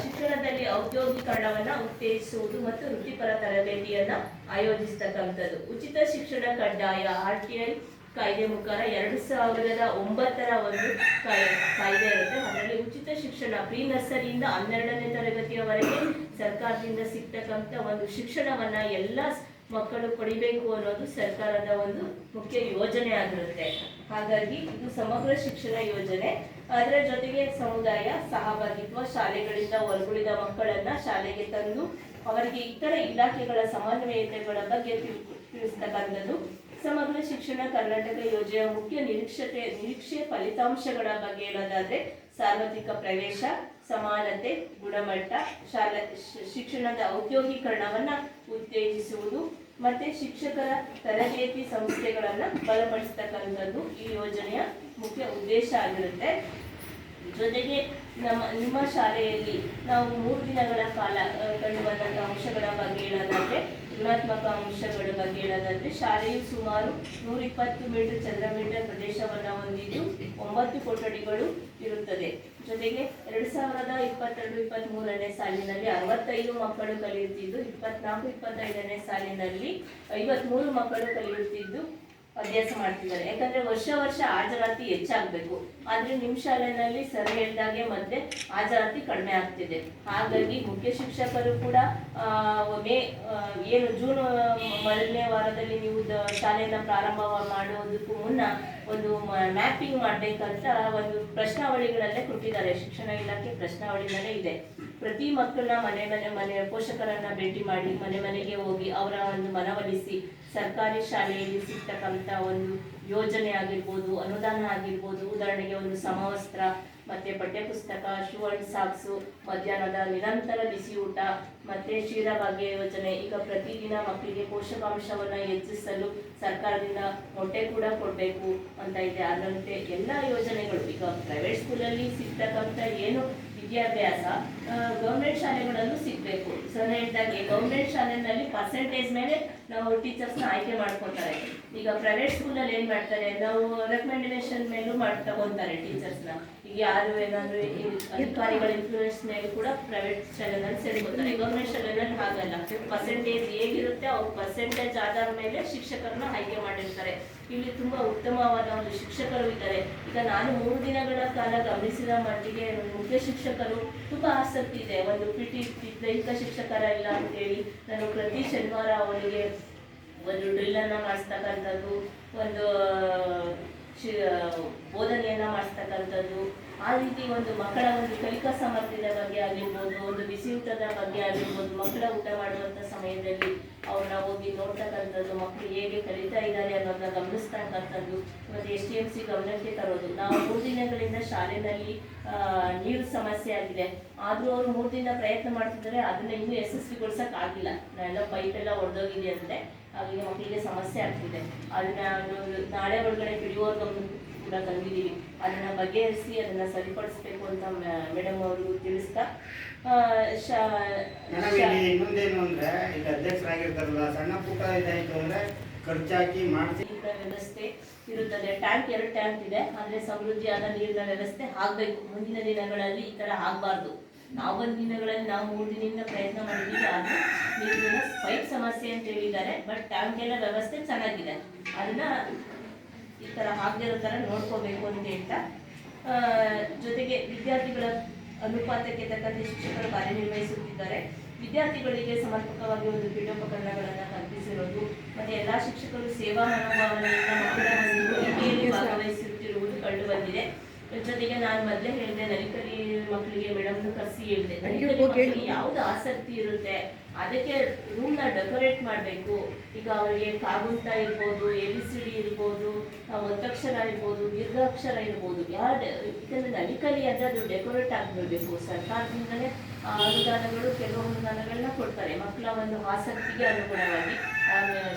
ಶಿಕ್ಷಣದಲ್ಲಿ ಔದ್ಯೋಗೀಕರಣವನ್ನ ಉತ್ತೇಜಿಸುವುದು ಮತ್ತು ವೃತ್ತಿಪರ ತರಬೇತಿಯನ್ನ ಆಯೋಜಿಸತಕ್ಕಂಥದ್ದು, ಉಚಿತ ಶಿಕ್ಷಣ ಕಡ್ಡಾಯ RTI ಕಾಯ್ದೆ ಮುಖಾಂತರ 2009ರ ಒಂದು ಕಾಯ್ದೆ ಇರುತ್ತೆ. ಅದರಲ್ಲಿ ಉಚಿತ ಶಿಕ್ಷಣ ಪ್ರೀ ನರ್ಸರಿಯಿಂದ 12ನೇ ತರಗತಿಯವರೆಗೆ ಸರ್ಕಾರದಿಂದ ಸಿಗ್ತಕ್ಕಂಥ ಒಂದು ಶಿಕ್ಷಣವನ್ನ ಎಲ್ಲ ಮಕ್ಕಳು ಪಡಿಬೇಕು ಅನ್ನೋದು ಸರ್ಕಾರದ ಒಂದು ಮುಖ್ಯ ಯೋಜನೆ ಆಗಿರುತ್ತೆ. ಹಾಗಾಗಿ ಇದು ಸಮಗ್ರ ಶಿಕ್ಷಣ ಯೋಜನೆ. ಅದರ ಜೊತೆಗೆ ಸಮುದಾಯ ಸಹಭಾಗಿತ್ವ, ಶಾಲೆಗಳಿಂದ ಹೊರಗುಳಿದ ಮಕ್ಕಳನ್ನ ಶಾಲೆಗೆ ತಂದು ಅವರಿಗೆ ಇತರ ಇಲಾಖೆಗಳ ಸಮನ್ವಯತೆಗಳ ಬಗ್ಗೆ ತಿಳಿಸ್ತಕ್ಕಂಥದ್ದು. ಸಮಗ್ರ ಶಿಕ್ಷಣ ಕರ್ನಾಟಕ ಯೋಜನೆಯ ಮುಖ್ಯ ನಿರೀಕ್ಷೆ ಫಲಿತಾಂಶಗಳ ಬಗ್ಗೆ ಹೇಳೋದಾದ್ರೆ ಸಾರ್ವತ್ರಿಕ ಪ್ರವೇಶ, ಸಮಾನತೆ, ಗುಣಮಟ್ಟ, ಶಿಕ್ಷಣದ ಔದ್ಯೋಗೀಕರಣವನ್ನ ಉತ್ತೇಜಿಸುವುದು ಮತ್ತೆ ಶಿಕ್ಷಕರ ತರಬೇತಿ ಸಂಸ್ಥೆಗಳನ್ನ ಬಲಪಡಿಸತಕ್ಕಂಥದ್ದು ಈ ಯೋಜನೆಯ ಮುಖ್ಯ ಉದ್ದೇಶ ಆಗಿರುತ್ತೆ. ಜೊತೆಗೆ ನಿಮ್ಮ ಶಾಲೆಯಲ್ಲಿ ನಾವು 3 ದಿನಗಳ ಕಾಲ ಕಂಡುಬಂದಂತಹ ಅಂಶಗಳ ಬಗ್ಗೆ ಹೇಳೋದಾದ್ರೆ, ಗುಣಾತ್ಮಕ ಅಂಶಗಳ ಬಗ್ಗೆ ಹೇಳೋದಾದ್ರೆ, ಶಾಲೆಯು ಸುಮಾರು 120 ಮೀಟರ್ ಚದರ ಮೀಟರ್ ಪ್ರದೇಶವನ್ನ ಹೊಂದಿದ್ದು 9 ಕೊಠಡಿಗಳು ಇರುತ್ತದೆ. ಜೊತೆಗೆ 2022-23ನೇ ಸಾಲಿನಲ್ಲಿ 65 ಮಕ್ಕಳು ಕಲಿಯುತ್ತಿದ್ದು, 24-25ನೇ ಸಾಲಿನಲ್ಲಿ 53 ಮಕ್ಕಳು ಕಲಿಯುತ್ತಿದ್ದು ಅಭ್ಯಾಸ ಮಾಡ್ತಿದ್ದಾರೆ. ಯಾಕಂದ್ರೆ ವರ್ಷ ಹಾಜರಾತಿ ಹೆಚ್ಚಾಗಬೇಕು, ಆದ್ರೆ ನಿಮ್ಮ ಶಾಲೆಯಲ್ಲಿ ಸರ್ ಹೇಳಿದಾಗೆ ಮತ್ತೆ ಹಾಜರಾತಿ ಕಡಿಮೆ ಆಗ್ತಿದೆ. ಹಾಗಾಗಿ ಮುಖ್ಯ ಶಿಕ್ಷಕರು ಕೂಡ ಜೂನ್ 1ನೇ ವಾರದಲ್ಲಿ ನೀವು ಶಾಲೆಯನ್ನ ಪ್ರಾರಂಭ ಮಾಡೋದಕ್ಕೂ ಮುನ್ನ ಒಂದು ಮ್ಯಾಪಿಂಗ್ ಮಾಡ್ಬೇಕಂತ ಒಂದು ಪ್ರಶ್ನಾವಳಿಗಳಲ್ಲೇ ಕೊಟ್ಟಿದ್ದಾರೆ. ಶಿಕ್ಷಣ ಇಲಾಖೆ ಪ್ರಶ್ನಾವಳಿನಲ್ಲೇ ಇದೆ. ಪ್ರತಿ ಮಕ್ಕಳನ್ನ ಮನೆ ಪೋಷಕರನ್ನ ಭೇಟಿ ಮಾಡಿ ಮನೆಗೆ ಹೋಗಿ ಅವರ ಒಂದು ಮನವೊಲಿಸಿ ಸರ್ಕಾರಿ ಶಾಲೆಯಲ್ಲಿ ಸಿಗ್ತಕ್ಕಂಥ ಒಂದು ಯೋಜನೆ ಆಗಿರ್ಬೋದು, ಅನುದಾನ ಆಗಿರ್ಬೋದು, ಉದಾಹರಣೆಗೆ ಒಂದು ಸಮವಸ್ತ್ರ ಮತ್ತೆ ಪಠ್ಯಪುಸ್ತಕ, ಶೂ ಅಂಡ್ ಸಾಕ್ಸು, ಮಧ್ಯಾಹ್ನದ ನಿರಂತರ ಬಿಸಿ ಊಟ ಮತ್ತೆ ಕ್ಷೀರಭಾಗ್ಯ ಯೋಜನೆ. ಈಗ ಪ್ರತಿದಿನ ಮಕ್ಕಳಿಗೆ ಪೋಷಕಾಂಶವನ್ನ ಹೆಚ್ಚಿಸಲು ಸರ್ಕಾರದಿಂದ ಮೊಟ್ಟೆ ಕೂಡ ಕೊಡಬೇಕು ಅಂತ ಇದೆ. ಅದರಂತೆ ಎಲ್ಲ ಯೋಜನೆಗಳು ಈಗ ಪ್ರೈವೇಟ್ ಸ್ಕೂಲಲ್ಲಿ ಸಿಗ್ತಕ್ಕಂಥ ಏನು ವಿದ್ಯಾಭ್ಯಾಸ ಗೌರ್ಮೆಂಟ್ ಶಾಲೆಗಳಲ್ಲೂ ಸಿಗಬೇಕು. ಸರ್ ಹೇಳಿದಾಗೆ ಗೌರ್ಮೆಂಟ್ ಶಾಲೆಯಲ್ಲಿ ಪರ್ಸೆಂಟೇಜ್ ಮೇಲೆ ನಾವು ಟೀಚರ್ಸ್ನ ಆಯ್ಕೆ ಮಾಡ್ಕೊತಾರೆ. ಈಗ ಪ್ರೈವೇಟ್ ಸ್ಕೂಲಲ್ಲಿ ಏನ್ ಮಾಡ್ತಾರೆ, ನಾವು ರೆಕಮೆಂಡೇಶನ್ ಮೇಲೂ ತಗೊಂತಾರೆ ಟೀಚರ್ಸ್ನ. ಈಗ ಯಾರು ಏನಾದ್ರು ಅಧಿಕಾರಿಗಳ ಇನ್ಫ್ಲೂಯೆನ್ಸ್ ಮೇಲೆ ಕೂಡ ಪ್ರೈವೇಟ್ ಶಾಲೆನಲ್ಲಿ ಸೇರ್ಕೊತಾರೆ. ಗೌರ್ಮೆಂಟ್ ಶಾಲೆನಲ್ಲಿ ಹಾಗಲ್ಲ, ಪರ್ಸೆಂಟೇಜ್ ಹೇಗಿರುತ್ತೆ ಅವ್ರ ಪರ್ಸೆಂಟೇಜ್ ಆಧಾರ ಮೇಲೆ ಶಿಕ್ಷಕರನ್ನ ಆಯ್ಕೆ ಮಾಡಿರ್ತಾರೆ. ಇಲ್ಲಿ ತುಂಬಾ ಉತ್ತಮವಾದ ಒಂದು ಶಿಕ್ಷಕರು ಇದ್ದಾರೆ. ಈಗ ನಾನು 3 ದಿನಗಳ ಕಾಲ ಗಮನಿಸಿದ ಮಟ್ಟಿಗೆ ಮುಖ್ಯ ಶಿಕ್ಷಕರು ತುಂಬಾ ಆಸಕ್ತಿ ಇದೆ. ಒಂದು PT ದೈಹಿಕ ಶಿಕ್ಷಕರ ಇಲ್ಲ ಅಂತೇಳಿ ನಾನು ಪ್ರತಿ ಶನಿವಾರ ಅವರಿಗೆ ಒಂದು ಡ್ರಿಲ್ ಅನ್ನ ಮಾಡಿಸ್ತಕ್ಕಂಥದ್ದು, ಒಂದು ಬೋಧನೆಯನ್ನ ಮಾಡಿಸ್ತಕ್ಕಂಥದ್ದು, ಆ ರೀತಿ ಒಂದು ಮಕ್ಕಳ ಒಂದು ಕಲಿಕಾ ಸಾಮರ್ಥ್ಯದ ಬಗ್ಗೆ ಆಗಿರ್ಬೋದು, ಒಂದು ಬಿಸಿ ಊಟದ ಬಗ್ಗೆ ಆಗಿರ್ಬೋದು, ಮಕ್ಕಳ ಊಟ ಮಾಡುವಂಥ ಸಮಯದಲ್ಲಿ ಅವ್ರನ್ನ ಹೋಗಿ ನೋಡ್ತಕ್ಕಂಥದ್ದು, ಮಕ್ಕಳು ಹೇಗೆ ಕಲಿತಾ ಇದ್ದಾರೆ ಅನ್ನೋದನ್ನ ಗಮನಿಸ್ತಕ್ಕಂಥದ್ದು, ಮತ್ತು STMC ಗಮನಕ್ಕೆ ತರೋದು. ನಾವು 3 ದಿನಗಳಿಂದ ಶಾಲೆಯಲ್ಲಿ ನೀರು ಸಮಸ್ಯೆ ಆಗಿದೆ, ಆದರೂ ಅವರು 3 ದಿನ ಪ್ರಯತ್ನ ಮಾಡ್ತಿದ್ದಾರೆ, ಅದನ್ನ ಇನ್ನೂ ಯಶಸ್ವಿಗೊಳಿಸಕ್ ಆಗಿಲ್ಲ. ನಾನೆಲ್ಲ ಪೈಪ್ ಎಲ್ಲ ಒಡೆದೋಗಿದೆ ಅಂತೆ, ಹಾಗಾಗಿ ಮಕ್ಕಳಿಗೆ ಸಮಸ್ಯೆ ಆಗ್ತಿದೆ. ಅದನ್ನ ನಾಳೆ ಒಳಗಡೆ PDO ಕೂಡ ತಂದಿದ್ದೀವಿ. ಅದನ್ನ ಬಗೆಹರಿಸಿ ಅದನ್ನ ಸರಿಪಡಿಸ್ಬೇಕು ಅಂತ ಮೇಡಮ್ ಅವರು ತಿಳಿಸ್ತಾ ಇನ್ನೊಂದೇನು ಅಂದ್ರೆ ಈಗ ಅಧ್ಯಕ್ಷರಾಗಿರ್ತಾರಲ್ಲ, ಸಣ್ಣ ಪುಟ್ಟ ಇದಾಯ್ತು ಅಂದ್ರೆ ಖರ್ಚಾಕಿ ಮಾಡಿಸಿ ವ್ಯವಸ್ಥೆ ಇರುತ್ತದೆ. 2 ಟ್ಯಾಂಕ್ ಇದೆ, ಅಂದ್ರೆ ಸಮೃದ್ಧಿಯಾದ ನೀರಿನ ವ್ಯವಸ್ಥೆ ಆಗ್ಬೇಕು. ಮುಂದಿನ ದಿನಗಳಲ್ಲಿ ಈ ತರ ಆಗ್ಬಾರ್ದು. ನಾವು ಬಂದ ದಿನಗಳಲ್ಲಿ ನಾವು 3 ದಿನದಿಂದ ಪ್ರಯತ್ನ ಮಾಡಿದ್ದೀವಿ, ಆದ್ರೆ ನೀರಿನ ಪೈಪ್ ಸಮಸ್ಯೆ ಅಂತ ಹೇಳಿದ್ದಾರೆ. ಬಟ್ ಟ್ಯಾಂಕ್ ಎಲ್ಲ ವ್ಯವಸ್ಥೆ ಚೆನ್ನಾಗಿದೆ, ಅದನ್ನ ಈ ತರ ಆಗದೆ ಇರೋ ತರ ನೋಡ್ಕೋಬೇಕು ಅಂತ ಹೇಳ್ತಾ, ಜೊತೆಗೆ ವಿದ್ಯಾರ್ಥಿಗಳ ಅನುಪಾತಕ್ಕೆ ತಕ್ಕಂತೆ ಶಿಕ್ಷಕರು ಕಾರ್ಯನಿರ್ವಹಿಸುತ್ತಿದ್ದಾರೆ. ವಿದ್ಯಾರ್ಥಿಗಳಿಗೆ ಸಮರ್ಪಕವಾಗಿ ಒಂದು ಪೀಠೋಪಕರಣಗಳನ್ನು ಕಲ್ಪಿಸಿರೋದು, ಮತ್ತೆ ಎಲ್ಲಾ ಶಿಕ್ಷಕರು ಸೇವಾ ಮನೋಭಾವನೆಯಿಂದ ಮಕ್ಕಳ ಕಲಿಕೆಯಲ್ಲಿ ಭಾಗವಹಿಸುತ್ತಿರುವುದು ಕಂಡು ಬಂದಿದೆ. ಜೊತೆಗೆ ನಾನು ಮೊದಲೇ ಹೇಳಿದೆ, ನಲಿಕಲಿ ಮಕ್ಕಳಿಗೆ ಮೇಡಮ್ನು ಕರೆಸಿ ಹೇಳಿದೆ, ಮಕ್ಕಳಿಗೆ ಯಾವ್ದು ಆಸಕ್ತಿ ಇರುತ್ತೆ ಅದಕ್ಕೆ ರೂಮ್ನ ಡೆಕೋರೇಟ್ ಮಾಡಬೇಕು. ಈಗ ಅವರಿಗೆ ಕಾಗುಂಟ ಇರ್ಬೋದು, ABCD ಇರ್ಬೋದು, ಒತ್ತಕ್ಷರ ಇರ್ಬೋದು, ದೀರ್ಘಾಕ್ಷರ ಇರ್ಬೋದು, ಯಾಕಂದ್ರೆ ನಲಿಕಲಿ ಅಂದ್ರೆ ಅದು ಡೆಕೋರೇಟ್ ಆಗಿರ್ಬೇಕು. ಸರ್ಕಾರದಿಂದಲೇ ಅನುದಾನಗಳು, ಕೆಲವು ಅನುದಾನಗಳನ್ನ ಕೊಡ್ತಾರೆ ಮಕ್ಕಳ ಒಂದು ಆಸಕ್ತಿಗೆ ಅನುಗುಣವಾಗಿ.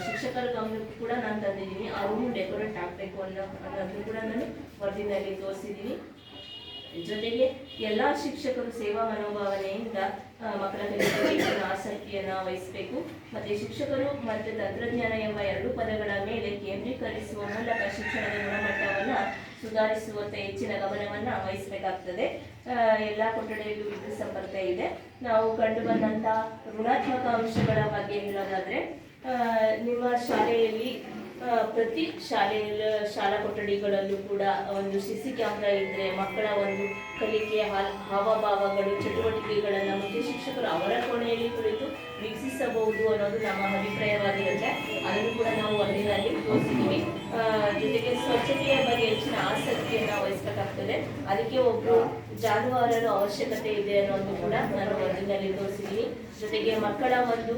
ಶಿಕ್ಷಕರ ಗಮನಕ್ಕೂ ಕೂಡ ನಾನು ತಂದಿದ್ದೀನಿ, ಆ ರೂಮ್ ಡೆಕೋರೇಟ್ ಆಗಬೇಕು ಅನ್ನೋದು ಕೂಡ ನಾನು ವರದಿನಲ್ಲಿ ತೋರಿಸಿದ್ದೀನಿ. ಜೊತೆಗೆ ಎಲ್ಲ ಶಿಕ್ಷಕರು ಸೇವಾ ಮನೋಭಾವನೆಯಿಂದ ಮಕ್ಕಳ ಕಲಿಕೆಗೆ ಹೆಚ್ಚಿನ ಆಸಕ್ತಿಯನ್ನು ವಹಿಸಬೇಕು. ಮತ್ತೆ ಶಿಕ್ಷಕರು ಮತ್ತು ತಂತ್ರಜ್ಞಾನ ಎಂಬ ಎರಡು ಪದಗಳ ಮೇಲೆ ಕೇಂದ್ರೀಕರಿಸುವ ಮೂಲಕ ಶಿಕ್ಷಣದ ಗುಣಮಟ್ಟವನ್ನು ಸುಧಾರಿಸುವಂತ ಹೆಚ್ಚಿನ ಗಮನವನ್ನು ವಹಿಸಬೇಕಾಗ್ತದೆ. ಎಲ್ಲ ಕೊಠಡಿಯಲ್ಲೂ ವಿದ್ಯುತ್ ಸಂಪರ್ಕ ಇದೆ. ನಾವು ಕಂಡು ಬಂದಂತ ಋಣಾತ್ಮಕ ಅಂಶಗಳ ಬಗ್ಗೆ ಹೇಳೋದಾದ್ರೆ, ನಿಮ್ಮ ಶಾಲೆಯಲ್ಲಿ ಪ್ರತಿ ಶಾಲಾ ಕೊಠಡಿಗಳಲ್ಲೂ ಕೂಡ ಒಂದು ಸಿಸಿ ಕ್ಯಾಮ್ರಾ ಇದ್ರೆ ಮಕ್ಕಳ ಒಂದು ಕಲಿಕೆ ಹಾವಭಾವಗಳು ಚಟುವಟಿಕೆಗಳನ್ನು ಮುಖ್ಯ ಶಿಕ್ಷಕರು ಅವರ ಕೋಣೆಯಲ್ಲಿ ಕುಳಿತು ವೀಕ್ಷಿಸಬಹುದು ಅನ್ನೋದು ನಮ್ಮ ಅಭಿಪ್ರಾಯವಾಗಿರುತ್ತೆ. ಅದನ್ನು ಕೂಡ ನಾವು ವರದಿನಲ್ಲಿ ತೋರಿಸಿದ್ದೀವಿ. ಜೊತೆಗೆ ಸ್ವಚ್ಛತೆಯ ಬಗ್ಗೆ ಹೆಚ್ಚಿನ ಆಸಕ್ತಿಯನ್ನು ವಹಿಸಬೇಕಾಗ್ತದೆ. ಅದಕ್ಕೆ ಒಬ್ಬರು ಜಾನುವಾರರ ಅವಶ್ಯಕತೆ ಇದೆ ಅನ್ನೋದು ಕೂಡ ನಾನು ವರದಿನಲ್ಲಿ ತೋರಿಸಿದ್ದೀನಿ. ಜೊತೆಗೆ ಮಕ್ಕಳ ಒಂದು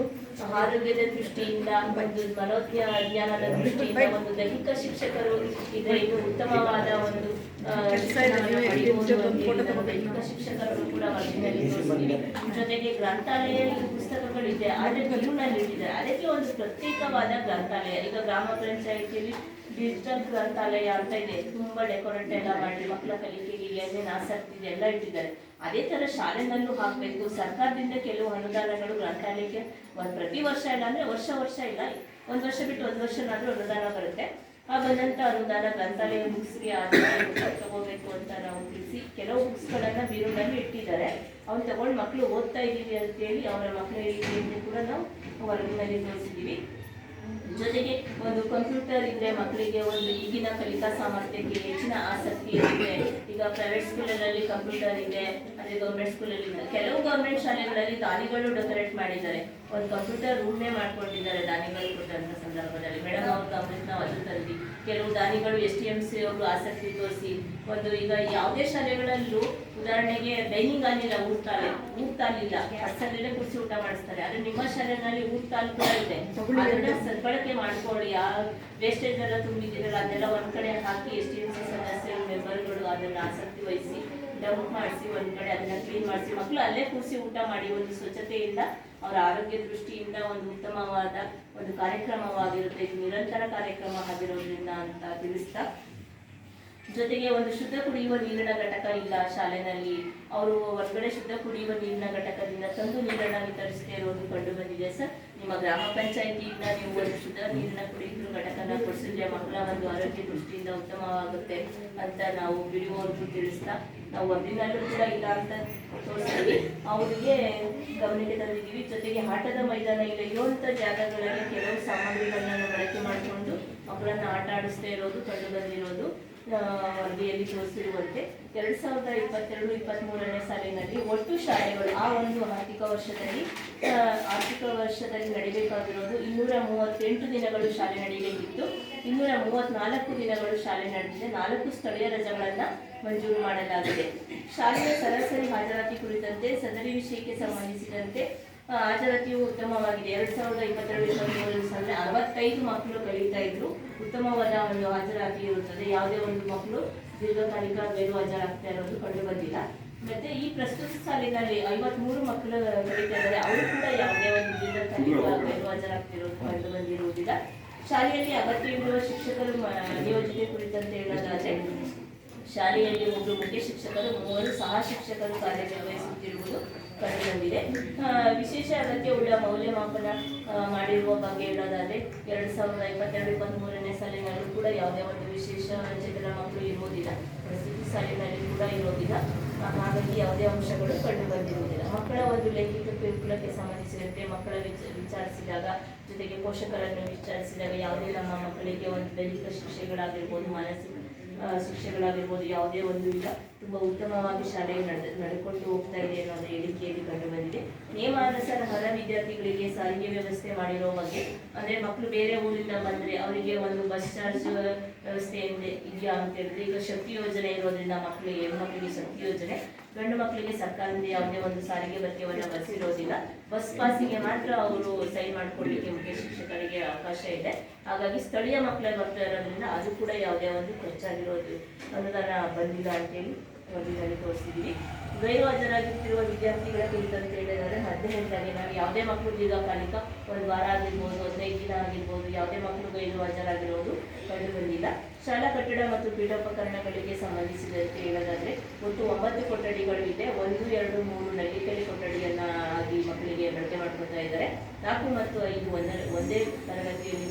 ಆರೋಗ್ಯದ ದೃಷ್ಟಿಯಿಂದ, ಒಂದು ಮನೋಜ್ಞಾನದ ದೃಷ್ಟಿಯಿಂದ, ಒಂದು ದೈಹಿಕ ಶಿಕ್ಷಕರು ಇದ್ರೆ ಇದು ಉತ್ತಮವಾದ ಒಂದು ದೈಹಿಕ ಶಿಕ್ಷಕರು ಕೂಡ ವರದಿನಲ್ಲಿ ತೋರಿಸಿದ್ದೀವಿ. ಜೊತೆಗೆ ಗ್ರಂಥಾಲಯ ಪುಸ್ತಕಗಳಿದೆ, ಆದರೆ ಬಿರುನಲ್ಲಿ ಇಟ್ಟಿದ್ದಾರೆ. ಅದಕ್ಕೆ ಒಂದು ಪ್ರತ್ಯೇಕವಾದ ಗ್ರಂಥಾಲಯ, ಈಗ ಗ್ರಾಮ ಪಂಚಾಯಿತಿಯಲ್ಲಿ ಡಿಜಿಟಲ್ ಗ್ರಂಥಾಲಯ ಅಂತ ಇದೆ. ತುಂಬಾ ಡೆಕೋರೇಟ್ ಎಲ್ಲ ಮಾಡಿ ಮಕ್ಕಳ ಕಲಿಕೆಗೆ ಏನೇನು ಆಸಕ್ತಿ ಇದೆ ಎಲ್ಲ ಇಟ್ಟಿದ್ದಾರೆ. ಅದೇ ತರ ಶಾಲೆನಲ್ಲೂ ಹಾಕಬೇಕು. ಸರ್ಕಾರದಿಂದ ಕೆಲವು ಅನುದಾನಗಳು ಗ್ರಂಥಾಲಯಕ್ಕೆ ಪ್ರತಿ ವರ್ಷ ಇಲ್ಲ ಅಂದ್ರೆ ವರ್ಷ ಇಲ್ಲ, ಒಂದು ವರ್ಷ ಬಿಟ್ಟು ಒಂದು ವರ್ಷನಾದ್ರೂ ಅನುದಾನ ಬರುತ್ತೆ. ಆ ಬಂದಂತ ಅನುದಾನ ಗ್ರಂಥಾಲಯ ಬುಕ್ಸ್ಗೆ ತಗೋಬೇಕು ಅಂತ ನಾವು ತಿಳಿಸಿ ಕೆಲವು ಬುಕ್ಸ್ಗಳನ್ನ ಬೀರುನಲ್ಲಿ ಇಟ್ಟಿದ್ದಾರೆ. ಅವ್ನು ತಗೊಂಡು ಮಕ್ಕಳು ಓದ್ತಾ ಇದ್ದೀವಿ ಅಂತೇಳಿ ಅವರ ಮಕ್ಕಳ ರೀತಿಯಲ್ಲಿ ಕೂಡ ನಾವು ವರದಿನಲ್ಲಿ ತೋರಿಸಿದ್ದೀವಿ. ಜೊತೆಗೆ ಒಂದು ಕಂಪ್ಯೂಟರ್ ಇದ್ರೆ ಮಕ್ಕಳಿಗೆ ಒಂದು ಈಗಿನ ಕಲಿಕಾ ಸಾಮರ್ಥ್ಯಕ್ಕೆ ಹೆಚ್ಚಿನ ಆಸಕ್ತಿ ಇರುತ್ತೆ. ಈಗ ಪ್ರೈವೇಟ್ ಸ್ಕೂಲಲ್ಲಿ ಕಂಪ್ಯೂಟರ್ ಇದೆ, ಅದೇ ಗೌರ್ಮೆಂಟ್ ಸ್ಕೂಲಲ್ಲಿ ಇಲ್ಲ. ಕೆಲವು ಗೌರ್ಮೆಂಟ್ ಶಾಲೆಗಳಲ್ಲಿ ದಾನಿಗಳು ಡೆಕೋರೇಟ್ ಮಾಡಿದ್ದಾರೆ, ಒಂದು ಕಂಪ್ಯೂಟರ್ ರೂಮ್ನೇ ಮಾಡ್ಕೊಂಡಿದ್ದಾರೆ ದಾನಿಗಳು ಕೊಟ್ಟಂತ ಸಂದರ್ಭದಲ್ಲಿ. ಮೇಡಮ್ ಅವ್ರ ಗಮನಕ್ಕೆ ನಾವು ಅದು ತಂದ್ವಿ. ಕೆಲವು ದಾನಿಗಳು STMC ಅವರು ಆಸಕ್ತಿ ತೋರಿಸಿ ಒಂದು, ಈಗ ಯಾವುದೇ ಶಾಲೆಗಳಲ್ಲೂ ಉದಾಹರಣೆಗೆ ಡೈನಿಂಗ್ ಆಗಿಲ್ಲ, ಊಟ ಹಸಲ್ಲೇ ಕುರ್ಸಿ ಊಟ ಮಾಡಿಸ್ತಾರೆ. ಆದ್ರೆ ನಿಮ್ಮ ಶಾಲೆನಲ್ಲಿ ಊಟ ಕೂಡ ಇದೆ, ಅದನ್ನ ಸದ್ಬಳಕೆ ಮಾಡ್ಕೊಳ್ಳಿ. ಯಾವ ವೇಸ್ಟೇಜ್ ಎಲ್ಲ ತುಂಬಿದ್ದೀರಲ್ಲ ಅದನ್ನೆಲ್ಲ ಒಂದ್ ಕಡೆ ಹಾಕಿ STMC ಸದಸ್ಯರು ಮೆಂಬರ್ಗಳು ಅದನ್ನ ಆಸಕ್ತಿ ವಹಿಸಿ ಡಂಪ್ ಮಾಡಿಸಿ ಒಂದ್ ಕಡೆ ಅದನ್ನ ಕ್ಲೀನ್ ಮಾಡಿಸಿ ಮಕ್ಕಳು ಅಲ್ಲೇ ಕೂರಿಸಿ ಊಟ ಮಾಡಿ ಒಂದು ಸ್ವಚ್ಛತೆಯಿಂದ ಅವರ ಆರೋಗ್ಯ ದೃಷ್ಟಿಯಿಂದ ಒಂದು ಉತ್ತಮವಾದ ಒಂದು ಕಾರ್ಯಕ್ರಮವಾಗಿರುತ್ತೆ. ಇದು ನಿರಂತರ ಕಾರ್ಯಕ್ರಮ ಆಗಿರೋದ್ರಿಂದ ಅಂತ ತಿಳಿಸ್ತಾ, ಜೊತೆಗೆ ಒಂದು ಶುದ್ಧ ಕುಡಿಯುವ ನೀರಿನ ಘಟಕ ಇಲ್ಲ ಶಾಲೆನಲ್ಲಿ. ಅವರು ಹೊರಗಡೆ ಶುದ್ಧ ಕುಡಿಯುವ ನೀರಿನ ಘಟಕದಿಂದ ತಂದು ನೀರನ್ನು ವಿತರಿಸದೇ ಇರೋದು ಕಂಡು ಬಂದಿದೆ ಸರ್. ನಿಮ್ಮ ಗ್ರಾಮ ಪಂಚಾಯಿತಿಯಿಂದ ನೀವು ಒಂದು ಶುದ್ಧ ನೀರಿನ ಕುಡಿಯುವ ಘಟಕನ ಕೊಡಿಸಿದ್ರೆ ಮಕ್ಕಳ ಒಂದು ಆರೋಗ್ಯ ದೃಷ್ಟಿಯಿಂದ ಉತ್ತಮವಾಗುತ್ತೆ ಅಂತ ನಾವು ಬಿಡುವವರೆಗೂ ತಿಳಿಸ್ತಾ, ನಾವು ವರದಿನಲ್ಲೂ ಕೂಡ ಇಲ್ಲ ಅಂತ ತೋರಿಸ್ತೀವಿ, ಅವರಿಗೆ ಗಮನಕ್ಕೆ ತಂದಿದ್ದೀವಿ. ಜೊತೆಗೆ ಆಟದ ಮೈದಾನ ಇಲ್ಲ ಇರುವಂಥ ಜಾಗಗಳಲ್ಲಿ ಕೆಲವು ಸಾಮಗ್ರಿಗಳನ್ನ ಬಳಕೆ ಮಾಡಿಕೊಂಡು ಮಕ್ಕಳನ್ನ ಆಟ ಆಡಿಸ್ತಾ ಇರೋದು ಕಂಡು ಬಂದಿರೋದು ವರದಿಯಲ್ಲಿ ತೋರಿಸಿರುವಂತೆ 2022-23ನೇ ಸಾಲಿನಲ್ಲಿ ಒಟ್ಟು ಶಾಲೆಗಳು ಆ ಒಂದು ಆರ್ಥಿಕ ವರ್ಷದಲ್ಲಿ ನಡೀಬೇಕಾಗಿರೋದು 238 ದಿನಗಳು ಶಾಲೆ ನಡೆಯಬೇಕಿತ್ತು. 234 ದಿನಗಳು ಶಾಲೆ ನಡೆದಿದೆ. 4 ಸ್ಥಳೀಯ ರಜೆಗಳನ್ನು ಮಂಜೂರು ಮಾಡಲಾಗಿದೆ. ಶಾಲೆಯ ಸರಾಸರಿ ಹಾಜರಾತಿ ಕುರಿತಂತೆ ಸದರಿ ವಿಷಯಕ್ಕೆ ಸಂಬಂಧಿಸಿದಂತೆ ಹಾಜರಾತಿಯು ಉತ್ತಮವಾಗಿದೆ. 2022-23 65 ಮಕ್ಕಳು ಕಲಿತಾ ಇದ್ರು. ಉತ್ತಮವಾದ ಒಂದು ಹಾಜರಾತಿ ಇರುತ್ತದೆ. ಯಾವುದೇ ಒಂದು ಮಕ್ಕಳು ದೀರ್ಘಕಾಲಿಕ ಗೈರು ಹಾಜರಾಗ್ತಾ ಇರೋದು ಕಂಡು ಬಂದಿಲ್ಲ. ಮತ್ತೆ ಈ ಪ್ರಸ್ತುತ ಸಾಲಿನಲ್ಲಿ 53 ಮಕ್ಕಳು ಕಲಿತಾ ಇದ್ದಾರೆ. ಅವರು ಕೂಡ ಯಾವುದೇ ಒಂದು ದೀರ್ಘಕಾಲಿಕ ಗೈರು ಹಾಜರಾಗ್ತಿರೋದು ಕಂಡು ಬಂದಿರುವುದಿಲ್ಲ. ಶಾಲೆಯಲ್ಲಿ ಅಗತ್ಯವಿರುವ ಶಿಕ್ಷಕರು ನಿಯೋಜನೆ ಕುರಿತಂತೆ ಹೇಳೋದಾದ್ರೆ, ಶಾಲೆಯಲ್ಲಿ 3 ಮುಖ್ಯ ಶಿಕ್ಷಕರು, 3 ಸಹ ಶಿಕ್ಷಕರು ಕಾರ್ಯನಿರ್ವಹಿಸುತ್ತಿರುವುದು ಕಂಡುಬಂದಿದೆ. ವಿಶೇಷ ಅಗತ್ಯವುಳ್ಳ ಮೌಲ್ಯಮಾಪನ ಮಾಡಿರುವ ಬಗ್ಗೆ ಹೇಳೋದಾದ್ರೆ 2022-23ನೇ ಸಾಲಿನಲ್ಲೂ ಕೂಡ ಯಾವುದೇ ಒಂದು ವಿಶೇಷ ಚೇತನ ಮಕ್ಕಳು ಇರುವುದಿಲ್ಲ. ಪ್ರಸ್ತುತ ಸಾಲಿನಲ್ಲಿ ಕೂಡ ಇರೋದಿಲ್ಲ. ಹಾಗಾಗಿ ಯಾವುದೇ ಅಂಶಗಳು ಕಂಡು ಬಂದಿರುವುದಿಲ್ಲ. ಮಕ್ಕಳ ಒಂದು ಲೈಂಗಿಕ ಕಿರುಕುಳಕ್ಕೆ ಸಂಬಂಧಿಸಿದಂತೆ ಮಕ್ಕಳ ವಿಚಾರಿಸಿದಾಗ, ಜೊತೆಗೆ ಪೋಷಕರನ್ನು ವಿಚಾರಿಸಿದಾಗ ಯಾವುದೇ ನಮ್ಮ ಮಕ್ಕಳಿಗೆ ಒಂದು ದೈಹಿಕ ಶಿಕ್ಷೆಗಳಾಗಿರ್ಬೋದು, ಮಾನಸಿಕ ಶಿಕ್ಷೆಗಳಾಗಿರ್ಬೋದು ಯಾವುದೇ ಒಂದು ಇಲ್ಲ. ತುಂಬ ಉತ್ತಮವಾಗಿ ಶಾಲೆಯು ನಡೆದುಕೊಂಡು ಹೋಗ್ತಾ ಇದೆ ಅನ್ನೋದು ಹೇಳಿಕೆಯಲ್ಲಿ ಕಂಡು ಬಂದಿದೆ. ನಿಯಮಾನುಸಾರ ಹರ ವಿದ್ಯಾರ್ಥಿಗಳಿಗೆ ಸಾರಿಗೆ ವ್ಯವಸ್ಥೆ ಮಾಡಿರೋ ಬಗ್ಗೆ, ಅಂದರೆ ಮಕ್ಕಳು ಬೇರೆ ಊರಿಂದ ಬಂದರೆ ಅವರಿಗೆ ಒಂದು ಬಸ್ ಚಾರ್ಜ್ ವ್ಯವಸ್ಥೆ ಇದೆಯಾ ಅಂತ ಹೇಳಿದ್ರೆ, ಈಗ ಶಕ್ತಿ ಯೋಜನೆ ಇರೋದ್ರಿಂದ ಮಕ್ಕಳಿಗೆ, ಹೆಣ್ಮಕ್ಳಿಗೆ ಶಕ್ತಿ ಯೋಜನೆ, ಗಂಡು ಮಕ್ಕಳಿಗೆ ಸರ್ಕಾರದಿಂದ ಯಾವುದೇ ಒಂದು ಸಾರಿಗೆ ಭತ್ಯೆಯನ್ನು ಬಸ್ ಇರೋದಿಲ್ಲ. ಬಸ್ ಪಾಸಿಗೆ ಮಾತ್ರ ಅವರು ಸೈನ್ ಮಾಡಿಕೊಡ್ಲಿಕ್ಕೆ ಮುಖ್ಯ ಶಿಕ್ಷಕರಿಗೆ ಅವಕಾಶ ಇದೆ. ಹಾಗಾಗಿ ಸ್ಥಳೀಯ ಮಕ್ಕಳೇ ಬರ್ತಾ ಇರೋದ್ರಿಂದ ಅದು ಕೂಡ ಯಾವುದೇ ಒಂದು ಖರ್ಚಾಗಿರೋದು ಅನುದಾನ ಬಂದಿಲ್ಲ ಅಂತೇಳಿ ವರದಿನಲ್ಲಿ ತೋರಿಸಿದ್ದೀವಿ. ಗೈರು ಹಾಜರಾಗುತ್ತಿರುವ ವಿದ್ಯಾರ್ಥಿಗಳ ಕುರಿತಂತೆ ಹೇಳಿದರೆ 18ನೇ ನಾವು ಯಾವುದೇ ಮಕ್ಕಳು ದೀರ್ಘಕಾಲಿಕ ಒಂದು ವಾರ ಆಗಿರ್ಬೋದು 15 ದಿನ ಆಗಿರ್ಬೋದು ಯಾವುದೇ ಮಕ್ಕಳು ಗೈರು ಹಾಜರಾಗಿರೋದು ಕಂಡು ಬಂದಿಲ್ಲ. ಶಾಲಾ ಕಟ್ಟಡ ಮತ್ತು ಪೀಠೋಪಕರಣಗಳಿಗೆ ಸಂಬಂಧಿಸಿದಂತೆ ಹೇಳೋದಾದ್ರೆ ಒಟ್ಟು 9 ಕೊಠಡಿಗಳು ಇದೆ. 1, 2, 3 ನಲ್ಲಿಕಲಿ ಕೊಠಡಿಯನ್ನ ಆಗಿ ಮಕ್ಕಳಿಗೆ ಬಳಕೆ ಮಾಡ್ಕೊತಾ ಇದ್ದಾರೆ. 4 ಮತ್ತು 5 ಒಂದೇ ತರಗತಿಯಲ್ಲಿ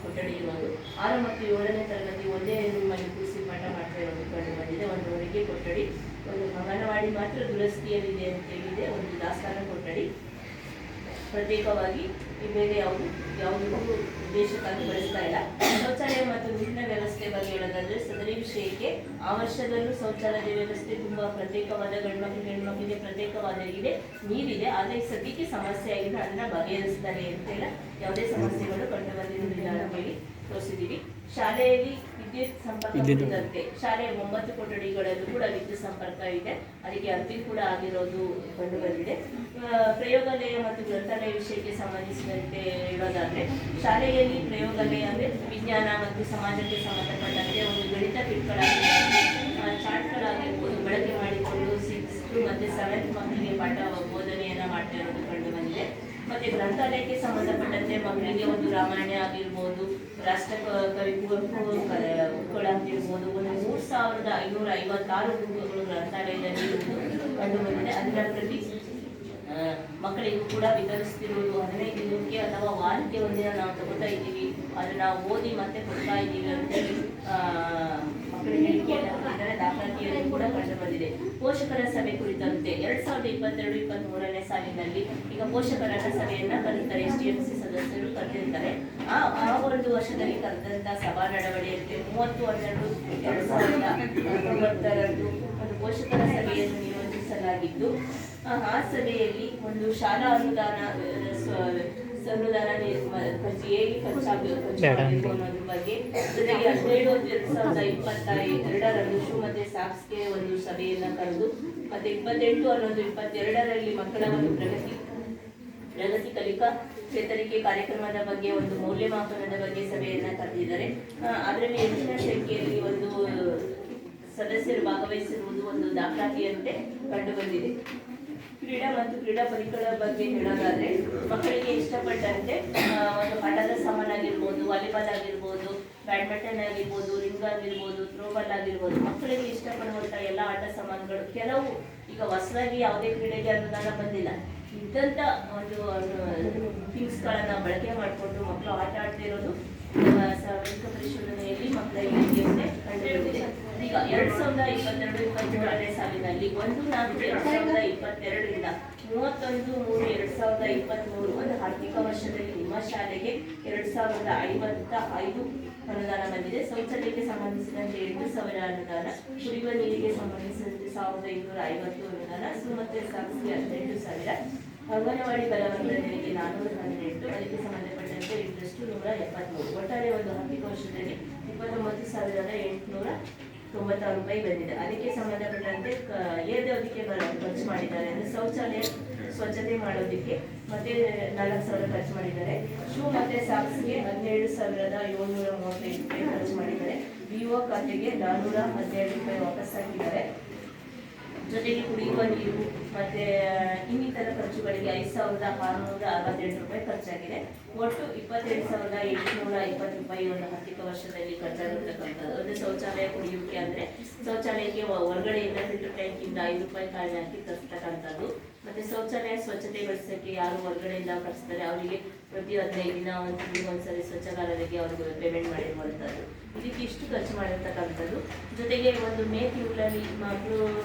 ಕೊಠಡಿ ಇರೋದು. 6 ಮತ್ತು 7ನೇ ತರಗತಿ ಒಂದೇ ರೂಮಲ್ಲಿ ಕೂರಿಸಿ ಪಾಠ ಮಾಡ್ತಾ ಇರೋದು ಕಂಡು ಬಂದಿದೆ. ಒಂದು ಅಡುಗೆ ಕೊಠಡಿ, ಒಂದು ಅಂಗನವಾಡಿ ಮಾತ್ರ ದುರಸ್ತಿಯಲ್ಲಿದೆ ಅಂತ ಹೇಳಿದೆ, ಒಂದು ದಾಸ್ತಾನು ಕೊಠಡಿ ಪ್ರತ್ಯೇಕವಾಗಿ ಬೇರೆ ಯಾವುದಕ್ಕೂ ಉದ್ದೇಶಕ್ಕಾಗಿ ಬಳಸ್ತಾ ಇಲ್ಲ. ಶೌಚಾಲಯ ಮತ್ತು ನೀರಿನ ವ್ಯವಸ್ಥೆ ಬಗ್ಗೆ ಹೇಳೋದಾದ್ರೆ ಸದರಿ ವಿಷಯಕ್ಕೆ ಆ ವರ್ಷದಲ್ಲೂ ಶೌಚಾಲಯದ ವ್ಯವಸ್ಥೆ ತುಂಬಾ ಪ್ರತ್ಯೇಕವಾದ ಗಂಡ್ಮಕ್ಳಿಗೆ ಹೆಣ್ಮಕ್ಳಿಗೆ ಪ್ರತ್ಯೇಕವಾಗಿದೆ, ನೀರಿದೆ. ಆದರೆ ಸದ್ಯಕ್ಕೆ ಸಮಸ್ಯೆ ಆಗಿದೆ, ಅದನ್ನ ಬಗೆಹರಿಸ್ತಾರೆ ಅಂತೆಲ್ಲ ಯಾವುದೇ ಸಮಸ್ಯೆಗಳು ಕಂಡು ಬಂದಿರುವುದಿಲ್ಲ ಅಂತ ಹೇಳಿ ತೋರಿಸಿದ್ದೀವಿ. ಶಾಲೆಯಲ್ಲಿ ವಿದ್ಯುತ್ ಸಂಪರ್ಕ ಕುರಿತಂತೆ ಶಾಲೆಯ 9 ಕೊಠಡಿಗಳಲ್ಲೂ ಕೂಡ ವಿದ್ಯುತ್ ಸಂಪರ್ಕ ಇದೆ, ಅದಕ್ಕೆ ಅರ್ಜಿ ಕೂಡ ಆಗಿರೋದು ಕಂಡು ಬಂದಿದೆ. ಪ್ರಯೋಗಾಲಯ ಮತ್ತು ಗ್ರಂಥಾಲಯ ವಿಷಯಕ್ಕೆ ಸಂಬಂಧಿಸಿದಂತೆ ಹೇಳೋದಾದ್ರೆ ಶಾಲೆಯಲ್ಲಿ ಪ್ರಯೋಗಾಲಯ ಅಂದ್ರೆ ವಿಜ್ಞಾನ ಮತ್ತು ಸಮಾಜಕ್ಕೆ ಸಂಬಂಧಪಟ್ಟಂತೆ ಒಂದು ಗಣಿತ ಕಿಟ್ಗಳಾಗಿರ್ಬೋದು, ಚಾರ್ಟ್ಗಳಾಗಿರ್ಬೋದು ಬಳಕೆ ಮಾಡಿಕೊಂಡು 6th ಮತ್ತು 7th ಮಕ್ಕಳಿಗೆ ಪಾಠ ಬೋಧನೆಯನ್ನ ಮಾಡ್ತಾ ಇರೋದು ಕಂಡು ಬಂದಿದೆ. ಮತ್ತೆ ಗ್ರಂಥಾಲಯಕ್ಕೆ ಸಂಬಂಧಪಟ್ಟಂತೆ ಮಕ್ಕಳಿಗೆ ಒಂದು ರಾಮಾಯಣ ಆಗಿರ್ಬೋದು, ರಾಷ್ಟ್ರಕವಿ ಬುಕ್ಗಳಾಗಿರ್ಬೋದು, ಒಂದು 3556 ಬುಕ್ಗಳು ಗ್ರಂಥಾಲಯದಲ್ಲಿ ಕಂಡು ಬಂದಿದೆ. ಅದರ ಪ್ರತಿ ಮಕ್ಕಳಿಗೂ ಕೂಡ ವಿತರಿಸ್ತಿರುವುದು 15 ದಿನಕ್ಕೆ ಅಥವಾ ವಾರಕ್ಕೆ ಒಂದಿನ ನಾವು ತಗೋತಾ ಇದ್ದೀವಿ, ಅದನ್ನ ನಾವು ಓದಿ ಮತ್ತೆ ಕೊಡ್ತಾ ಇದ್ದೀವಿ ಅಂತೇಳಿ ಮಕ್ಕಳ ಹೇಳಿಕೆಯನ್ನು ಕೊಟ್ಟಿದ್ದಾರೆ. ದಾಖಲಾತಿಯಲ್ಲಿ ಕೂಡ ಕಂಡು ಬಂದಿದೆ. ಪೋಷಕರ ಸಭೆ ಕುರಿತಂತೆ 2022-23ನೇ ಸಾಲಿನಲ್ಲಿ ಈಗ ಪೋಷಕರ ಸಭೆಯನ್ನ ಕರೀತಾರೆ, STMC ಸದಸ್ಯರು ಕರೆದಿರ್ತಾರೆ. ಆ ಒಂದು ವರ್ಷದಲ್ಲಿ ಕರೆದಂತ ಸಭಾ ನಡವಳಿಕೆ 30/12/2019 ಒಂದು ಪೋಷಕರ ಸಭೆಯನ್ನು ನಿಯೋಜಿಸಲಾಗಿದ್ದು, ಆ ಸಭೆಯಲ್ಲಿ ಒಂದು ಶಾಲಾ ಅನುದಾನ ಹೇಗೆ ಖರ್ಚಾಗಬೇಕು ಅನ್ನೋದ್ರ ಬಗ್ಗೆ, ಜೊತೆಗೆ 17/2022 ಶೂ ಮತ್ತೆ ಸಾಕ್ಸ್ಗೆ ಒಂದು ಸಭೆಯನ್ನ ಕರೆದು, ಮತ್ತೆ 28/11/22 ಮಕ್ಕಳ ಒಂದು ಪ್ರಗತಿ ಕಲಿಕಾ ಚೇತರಿಕೆ ಕಾರ್ಯಕ್ರಮದ ಬಗ್ಗೆ ಒಂದು ಮೌಲ್ಯಮಾಪನದ ಬಗ್ಗೆ ಸಭೆಯನ್ನ ಕರೆದಿದ್ದಾರೆ. ಅದರಲ್ಲಿ ಹೆಚ್ಚಿನ ಸಂಖ್ಯೆಯಲ್ಲಿ ಒಂದು ಸದಸ್ಯರು ಭಾಗವಹಿಸಿರುವುದು ಒಂದು ದಾಖಲಾತಿಯಂತೆ ಕಂಡು ಬಂದಿದೆ. ಕ್ರೀಡಾ ಮತ್ತು ಕ್ರೀಡಾ ಪರಿಕರಗಳ ಬಗ್ಗೆ ಹೇಳೋದಾದ್ರೆ ಮಕ್ಕಳಿಗೆ ಇಷ್ಟಪಟ್ಟಂತೆ ಒಂದು ಆಟದ ಸಾಮಾನಾಗಿರ್ಬೋದು, ವಾಲಿಬಾಲ್ ಆಗಿರ್ಬೋದು, ಬ್ಯಾಡ್ಮಿಂಟನ್ ಆಗಿರ್ಬೋದು, ರಿಂಗ್ ಆಗಿರ್ಬೋದು, ಥ್ರೋಬಾಲ್ ಆಗಿರ್ಬೋದು, ಮಕ್ಕಳಿಗೆ ಇಷ್ಟಪಡುವಂತ ಎಲ್ಲ ಆಟ ಸಾಮಾನುಗಳು. ಕೆಲವು ಈಗ ಹೊಸದಾಗಿ ಯಾವುದೇ ಕ್ರೀಡೆಗೆ ಅನುದಾನ ಬಂದಿಲ್ಲ, ಇದ್ದಂತ ಒಂದು ಥಿಂಗ್ಸ್ಗಳನ್ನ ಬಳಕೆ ಮಾಡಿಕೊಂಡು ಮಕ್ಕಳು ಆಟ ಆಡ್ತಿರೋದು ಸಾರ್ವಜನಿಕ ಪರಿಶೋಧನೆಯಲ್ಲಿ ಮಕ್ಕಳ ಇತಿಹಾಸ ಕಂಡುಬಂದಿದೆ. ಈಗ 2022-23ನೇ ಸಾಲಿನಲ್ಲಿ 1/4/2022ರಿಂದ 31/3/2023 ಒಂದು ಆರ್ಥಿಕ ವರ್ಷದಲ್ಲಿ ನಿಮ್ಮ ಶಾಲೆಗೆ 2055 ಅನುದಾನ ಬಂದಿದೆ. ಶೌಚಾಲಯಕ್ಕೆ ಸಂಬಂಧಿಸಿದಂತೆ 8,000 ಅನುದಾನ, ಕುಡಿಯುವ ನೀರಿಗೆ ಸಂಬಂಧಿಸಿದಂತೆ 1,250 ಅನುದಾನ, ಸುಮತ್ತೆ ಸಾಕ್ಷಿ 18,000, ಅಂಗನವಾಡಿ ಬಲವರ್ಧನೆಗೆ 418, ಅದಕ್ಕೆ ಸಂಬಂಧಪಟ್ಟಂತೆ ಇಂಟ್ರೆಸ್ಟ್ 173. ಒಟ್ಟಾರೆ ಒಂದು ಆರ್ಥಿಕ ವರ್ಷದಲ್ಲಿ 29,896 ರೂಪಾಯಿ ಬಂದಿದೆ. ಅದಕ್ಕೆ ಸಂಬಂಧಪಟ್ಟಂತೆ ಅದಕ್ಕೆ ಖರ್ಚು ಮಾಡಿದ್ದಾರೆ ಅಂದ್ರೆ ಶೌಚಾಲಯ ಸ್ವಚ್ಛತೆ ಮಾಡೋದಕ್ಕೆ ಮತ್ತೆ 4,000 ಖರ್ಚು ಮಾಡಿದ್ದಾರೆ. ಶೂ ಮತ್ತೆ ಸಾಕ್ಸ್ಗೆ 17,735 ರೂಪಾಯಿ ಖರ್ಚು ಮಾಡಿದ್ದಾರೆ. BO ಖಾತೆಗೆ 412 ರೂಪಾಯಿ ವಾಪಸ್ ಹಾಕಿದ್ದಾರೆ. ಜೊತೆಗೆ ಕುಡಿಯುವ ನೀರು ಮತ್ತೆ ಇನ್ನಿತರ ಖರ್ಚುಗಳಿಗೆ 5,668 ರೂಪಾಯಿ ಖರ್ಚಾಗಿದೆ. ಒಟ್ಟು 28,820 ರೂಪಾಯಿ ಒಂದು ಆರ್ಥಿಕ ವರ್ಷದಲ್ಲಿ ಖರ್ಚಾಗಿರ್ತಕ್ಕಂಥದ್ದು. ಒಂದು ಶೌಚಾಲಯ ಕುಡಿಯುವಿಕೆ ಅಂದ್ರೆ ಶೌಚಾಲಯಕ್ಕೆ ಹೊರಗಡೆಯಿಂದ ಫಿಲ್ಟರ್ ಟ್ಯಾಂಕಿಂದ 5 ರೂಪಾಯಿ ಕಾಯಿಲೆ ಹಾಕಿ ತರಿಸ್ತಕ್ಕಂಥದ್ದು. ಮತ್ತೆ ಶೌಚಾಲಯ ಸ್ವಚ್ಛತೆಗೊಳಿಸಕ್ಕೆ ಯಾರು ಹೊರಗಡೆಯಿಂದ ಕಳಿಸ್ತಾರೆ ಅವರಿಗೆ ಪ್ರತಿ 15 ದಿನ ಒಂದ್ಸರಿ ಸ್ವಚ್ಛಗಾರರಿಗೆ ಅವ್ರಿಗೆ ಪೇಮೆಂಟ್ ಮಾಡಿರುವಂಥದ್ದು. ಇದಕ್ಕೆ ಇಷ್ಟು ಖರ್ಚು ಮಾಡಿರ್ತಕ್ಕಂಥದ್ದು. ಜೊತೆಗೆ ಒಂದು ಮೇ ತಿಂಗಳಲ್ಲಿ ಮಕ್ಕಳು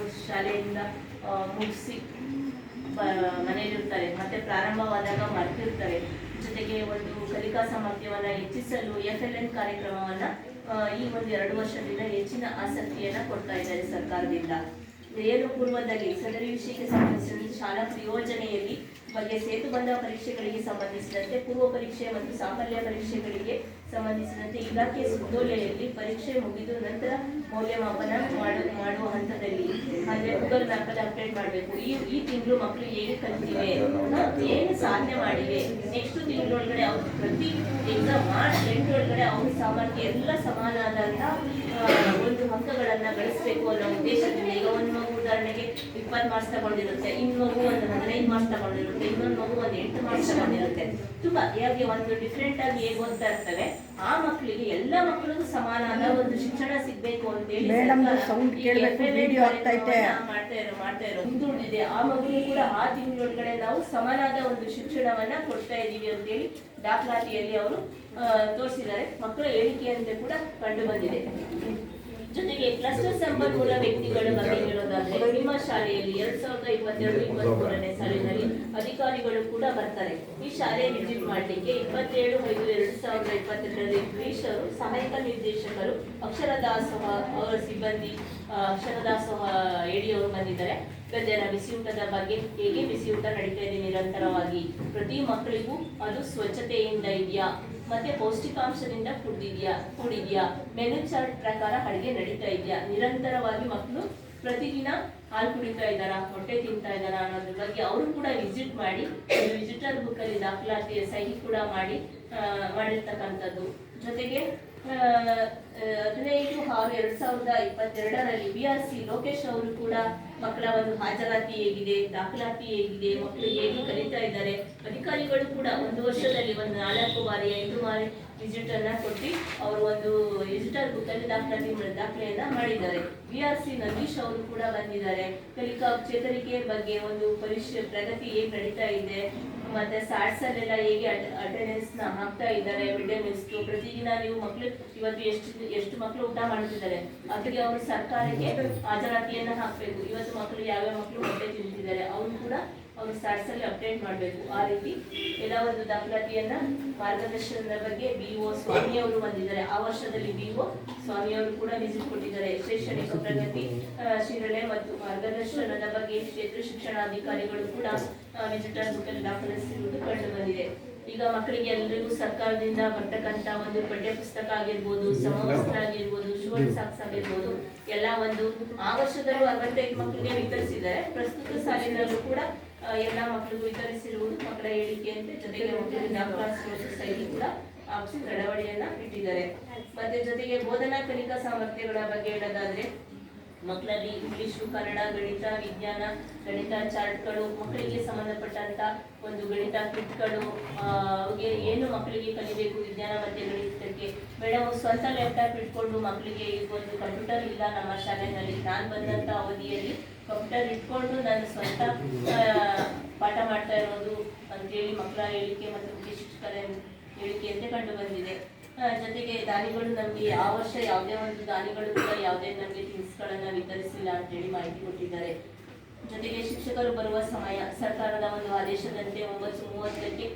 ಶಾಲೆಯಿಂದ ಮುಗಿಸಿ ಮನೆಯಲ್ಲಿರ್ತಾರೆ, ಮತ್ತೆ ಪ್ರಾರಂಭವಾದಾಗ ಮರೆತಿರ್ತಾರೆ. ಜೊತೆಗೆ ಒಂದು ಕಲಿಕಾ ಸಾಮರ್ಥ್ಯವನ್ನು ಹೆಚ್ಚಿಸಲು FLN ಕಾರ್ಯಕ್ರಮವನ್ನ ಈ ಒಂದು 2 ವರ್ಷದಿಂದ ಹೆಚ್ಚಿನ ಆಸಕ್ತಿಯನ್ನ ಕೊಡ್ತಾ ಇದ್ದಾರೆ ಸರ್ಕಾರದಿಂದ. ಏನು ಪೂರ್ವದಲ್ಲಿ ಸದರಿ ವಿಷಯಕ್ಕೆ ಸಂಬಂಧಿಸಿದಂತೆ ಶಾಲಾ ಯೋಜನೆಯಲ್ಲಿ ಬಗ್ಗೆ ಸೇತುಬಂಧ ಪರೀಕ್ಷೆಗಳಿಗೆ ಸಂಬಂಧಿಸಿದಂತೆ ಪೂರ್ವ ಪರೀಕ್ಷೆ ಮತ್ತು ಸಾಫಲ್ಯ ಪರೀಕ್ಷೆಗಳಿಗೆ ಸಂಬಂಧಿಸಿದಂತೆ ಇಲಾಖೆಯ ಸುತ್ತೋಲೆಯಲ್ಲಿ ಪರೀಕ್ಷೆ ಮುಗಿದು ನಂತರ ಮೌಲ್ಯಮಾಪನ ಮಾಡುವ ಹಂತದಲ್ಲಿ ಅಂದ್ರೆ ಗೂಗಲ್ ಮ್ಯಾಪಲ್ಲಿ ಅಪ್ಡೇಟ್ ಮಾಡಬೇಕು. ಈ ತಿಂಗಳು ಮಕ್ಕಳು ಹೇಗೆ ಕಲಿತಿವೆ, ಏನು ಸಾಧನೆ ಮಾಡಿವೆ, ನೆಕ್ಸ್ಟ್ ತಿಂಗಳೊಳಗಡೆ ಅವ್ರು ಪ್ರತಿ ಎಕ್ಸಾಮ್ ಮಾರ್ಚ್ 8 ಒಳಗಡೆ ಅವ್ರ ಸಾಮರ್ಥ್ಯ ಎಲ್ಲ ಸಮಾನ ಆದಂತ ಒಂದು ಅಂಕಗಳನ್ನ ಗಳಿಸಬೇಕು ಅನ್ನೋ ಉದ್ದೇಶದಿಂದ ಈಗ ಒಂದು ಮಗು ಉದಾಹರಣೆಗೆ 20 ಮಾರ್ಕ್ಸ್ ತಗೊಂಡಿರುತ್ತೆ, ಇನ್ನು ಮಗು ಒಂದು 15 ಮಾರ್ಕ್ಸ್ ತಗೊಂಡಿರುತ್ತೆ, ಇನ್ನೊಂದು ಮಗು ಒಂದು 8 ಮಾರ್ಕ್ಸ್ ತಗೊಂಡಿರುತ್ತೆ. ತುಂಬಾ ಹೇಗೆ ಒಂದು ಡಿಫ್ರೆಂಟ್ ಆಗಿ ಹೇಗೆ ಓದ್ತಾ ಇರ್ತವೆ, ಆ ಮಕ್ಕಳಿಗೆ ಎಲ್ಲ ಮಕ್ಕಳಿಗೂ ಸಮಾನವಾದ ಒಂದು ಶಿಕ್ಷಣ ಸಿಗ್ಬೇಕು ಅಂತೇಳಿ ಮಾಡ್ತಾ ಇರೋ ಹಿಂದುಳಿದಿದೆ ಆ ಮಗುವು ಕೂಡ ಆ ತಿಂಗಳೊಳಗಡೆ ನಾವು ಸಮಾನವಾದ ಒಂದು ಶಿಕ್ಷಣವನ್ನ ಕೊಡ್ತಾ ಇದೀವಿ ಅಂತೇಳಿ ದಾಖಲಾತಿಯಲ್ಲಿ ಅವರು ತೋರಿಸಿದ್ದಾರೆ. ಮಕ್ಕಳ ಹೇಳಿಕೆಯಂತೆ ಕೂಡ ಕಂಡು ಬಂದಿದೆ. ಜೊತೆಗೆ ಕ್ಲಸ್ಟರ್ ಸಂಪನ್ಮೂಲ ವ್ಯಕ್ತಿಗಳ ಬಗ್ಗೆ ಹೇಳೋದಾದ್ರೆ, ನಿಮ್ಮ ಶಾಲೆಯಲ್ಲಿ 2022-23ನೇ ಸಾಲಿನಲ್ಲಿ ಅಧಿಕಾರಿಗಳು ಕೂಡ ಬರ್ತಾರೆ. ಈ ಶಾಲೆ ವಿಸಿಟ್ ಮಾಡಲಿಕ್ಕೆ 27/5/2022ರಲ್ಲಿ ಗಿರೀಶ್ ಅವರು, ಸಹಾಯಕ ನಿರ್ದೇಶಕರು, ಅಕ್ಷರದಾಸೋಹ ಅವರ ಸಿಬ್ಬಂದಿ, ಅಕ್ಷರದಾಸೋಹ ಎಡಿ ಅವರು ಬಂದಿದ್ದಾರೆ. ಗದ್ದೆನ ಬಿಸಿಯೂಟದ ಬಗ್ಗೆ, ಹೇಗೆ ಬಿಸಿಯೂಟ ನಡೀತಾ ಇದೆ ನಿರಂತರವಾಗಿ, ಪ್ರತಿ ಮಕ್ಕಳಿಗೂ ಅದು ಸ್ವಚ್ಛತೆಯಿಂದ ಇದೆಯಾ, ಮತ್ತೆ ಪೌಷ್ಟಿಕಾಂಶದಿಂದ ಕೂಡಿದ್ಯಾ, ಮೆನು ಚಾರ್ಟ್ ಪ್ರಕಾರ ಅಡಿಗೆ ನಡೀತಾ ಇದೆಯಾ, ನಿರಂತರವಾಗಿ ಮಕ್ಕಳು ಪ್ರತಿದಿನ ಹಾಲು ಕುಡಿತಾ ಇದ್ದಾರಾ, ಹೊಟ್ಟೆ ತಿಂತಾ ಇದ್ದಾರಾ ಅನ್ನೋದ್ರ ಬಗ್ಗೆ ಅವರು ಕೂಡ ವಿಸಿಟ್ ಮಾಡಿ ವಿಸಿಟರ್ ಬುಕ್ ಅಲ್ಲಿ ದಾಖಲಾತಿಯ ಸಹಿ ಕೂಡ ಮಾಡಿರ್ತಕ್ಕಂಥದ್ದು. ಜೊತೆಗೆ 15/6/2022ರಲ್ಲಿ BRC ಲೋಕೇಶ್ ಅವರು ಕೂಡ ಮಕ್ಕಳ ಒಂದು ಹಾಜರಾತಿ ಹೇಗಿದೆ, ದಾಖಲಾತಿ ಹೇಗಿದೆ, ಮಕ್ಕಳು ಹೇಗೆ ಕಲಿತಾ ಇದ್ದಾರೆ, ಅಧಿಕಾರಿಗಳು ಕೂಡ ಒಂದು ವರ್ಷದಲ್ಲಿ ಒಂದು 4 ಬಾರಿ 5 ಬಾರಿ ವಿಸಿಟ್ ಅನ್ನ ಕೊಟ್ಟು ಅವರು ಒಂದು ವಿಸಿಟರ್ ಬುಕ್ ಅಲ್ಲಿ ದಾಖಲೆಯನ್ನ ಮಾಡಿದ್ದಾರೆ. BRC ನಂದೀಶ್ ಅವರು ಕೂಡ ಬಂದಿದ್ದಾರೆ. ಕಲಿಕಾ ಚೇತರಿಕೆ ಬಗ್ಗೆ ಒಂದು ಪ್ರಗತಿ ಹೇಗೆ ನಡೀತಾ ಇದೆ, ಮತ್ತೆ ಸ್ಯಾಟ್ಸ್ ಅಲ್ಲೆಲ್ಲ ಹೇಗೆ ಅಟೆಂಡೆನ್ಸ್ ನ ಹಾಕ್ತಾ ಇದ್ದಾರೆ, ಮಿಡ್ ಡೇ ಮೀಲ್ಸ್ ಪ್ರತಿದಿನ ನೀವು ಮಕ್ಕಳು ಇವತ್ತು ಎಷ್ಟು ಮಕ್ಕಳು ಊಟ ಮಾಡ್ತಿದ್ದಾರೆ ಅದಕ್ಕೆ ಅವರು ಸರ್ಕಾರಕ್ಕೆ ಹಾಜರಾತಿಯನ್ನ ಹಾಕ್ಬೇಕು. ಇವತ್ತು ಮಕ್ಕಳು ಯಾವ್ಯಾವ ಮಕ್ಕಳು ಹೊಟ್ಟೆ ತಿಂತಿದ್ದಾರೆ ಅವ್ರು ಕೂಡ ಅವರು ಸ್ಟಾಟ್ಸ್ ಅಲ್ಲಿ ಅಪ್ಡೇಟ್ ಮಾಡಬೇಕು. ಆ ರೀತಿ ಎಲ್ಲ ಒಂದು ದಾಖಲಾತಿಯನ್ನ ಮಾರ್ಗದರ್ಶನದ ಬಗ್ಗೆ BO ಸ್ವಾಮಿ ಅವರು ಬಂದಿದ್ದಾರೆ. ಆ ವರ್ಷದಲ್ಲಿ BO ಸ್ವಾಮಿ ಅವರು ಕೂಡ ವಿಸಿಟ್ ಕೊಟ್ಟಿದ್ದಾರೆ. ಶೈಕ್ಷಣಿಕ ಪ್ರಗತಿ ಶಿರಳೆ ಮತ್ತು ಮಾರ್ಗದರ್ಶನದ ಬಗ್ಗೆ ಕ್ಷೇತ್ರ ಶಿಕ್ಷಣಾಧಿಕಾರಿಗಳು ಕೂಡ ವಿಸಿಟರ್ ಬುಕ್ ಅಲ್ಲಿ ದಾಖಲಿಸಿರುವುದು ಕಂಡು ಬಂದಿದೆ. ಈಗ ಮಕ್ಕಳಿಗೆ ಎಲ್ಲರಿಗೂ ಸರ್ಕಾರದಿಂದ ಬರ್ತಕ್ಕಂತ ಒಂದು ಪಠ್ಯ ಪುಸ್ತಕ ಆಗಿರ್ಬೋದು, ಸಮವಸ್ತ್ರ ಆಗಿರ್ಬೋದು, ಶೂ ಅಂಡ್ ಸಾಕ್ಸ್ ಆಗಿರ್ಬೋದು, ಎಲ್ಲ ಒಂದು ಆ ವರ್ಷದಲ್ಲೂ 65 ಮಕ್ಕಳಿಗೆ ವಿತರಿಸಿದ್ದಾರೆ. ಪ್ರಸ್ತುತ ಸಾಲಿನಲ್ಲೂ ಕೂಡ ಎಲ್ಲ ಮಕ್ಕಳಿಗೂ ವಿತರಿಸಿರುವುದು ಮಕ್ಕಳ ಹೇಳಿಕೆಯಂತೆ. ಜೊತೆಗೆ ಮಕ್ಕಳಿಗೆ ದಾಖಲಾತಿಸುವುದು ಸಹಿ ಕೂಡ ಹಾಕಿಸಿ ನಡವಳಿಕೆಯನ್ನ ಇಟ್ಟಿದ್ದಾರೆ. ಮತ್ತೆ ಜೊತೆಗೆ ಬೋಧನಾ ಕಲಿಕಾ ಸಾಮರ್ಥ್ಯಗಳ ಬಗ್ಗೆ ಹೇಳೋದಾದ್ರೆ, ಮಕ್ಕಳಲ್ಲಿ ಇಂಗ್ಲಿಷು, ಕನ್ನಡ, ಗಣಿತ, ವಿಜ್ಞಾನ, ಗಣಿತ ಚಾರ್ಟ್ಗಳು, ಮಕ್ಕಳಿಗೆ ಸಂಬಂಧಪಟ್ಟಂತ ಒಂದು ಗಣಿತ ಕಿಟ್ಗಳು, ಏನು ಮಕ್ಕಳಿಗೆ ಕಲಿಬೇಕು ವಿಜ್ಞಾನ ಮತ್ತೆ ಗಣಿತಕ್ಕೆ. ಮೇಡಮ್ ಸ್ವಂತ ಲ್ಯಾಪ್ಟಾಪ್ ಇಟ್ಕೊಂಡು ಮಕ್ಕಳಿಗೆ ಈಗ ಒಂದು ಕಂಪ್ಯೂಟರ್ ಇಲ್ಲ ನಮ್ಮ ಶಾಲೆಯಲ್ಲಿ, ನಾನು ಬಂದಂತ ಅವಧಿಯಲ್ಲಿ ಕಂಪ್ಯೂಟರ್ ಇಟ್ಕೊಂಡು ನಾನು ಸ್ವಂತ ಪಾಠ ಮಾಡ್ತಾ ಇರೋದು ಅಂತೇಳಿ ಮಕ್ಕಳ ಹೇಳಿಕೆ ಮತ್ತು ಮುಖ್ಯ ಶಿಕ್ಷಕರ ಹೇಳಿಕೆಯಂತೆ ಕಂಡು ಬಂದಿದೆ. ಜೊತೆಗೆ ದಾನಿಗಳು ನಮಗೆ ಆ ವರ್ಷ ಯಾವುದೇ ಒಂದು ದಾನಿಗಳು ಕೂಡ ಯಾವುದೇ ನಮಗೆ ಥಿಂಗ್ಸ್ಗಳನ್ನ ವಿತರಿಸಿಲ್ಲ ಅಂತೇಳಿ ಮಾಹಿತಿ ಕೊಟ್ಟಿದ್ದಾರೆ. ಜೊತೆಗೆ ಶಿಕ್ಷಕರು ಬರುವ ಸಮಯ ಸರ್ಕಾರದ ಒಂದು ಆದೇಶದಂತೆ 9:30ಕ್ಕೆ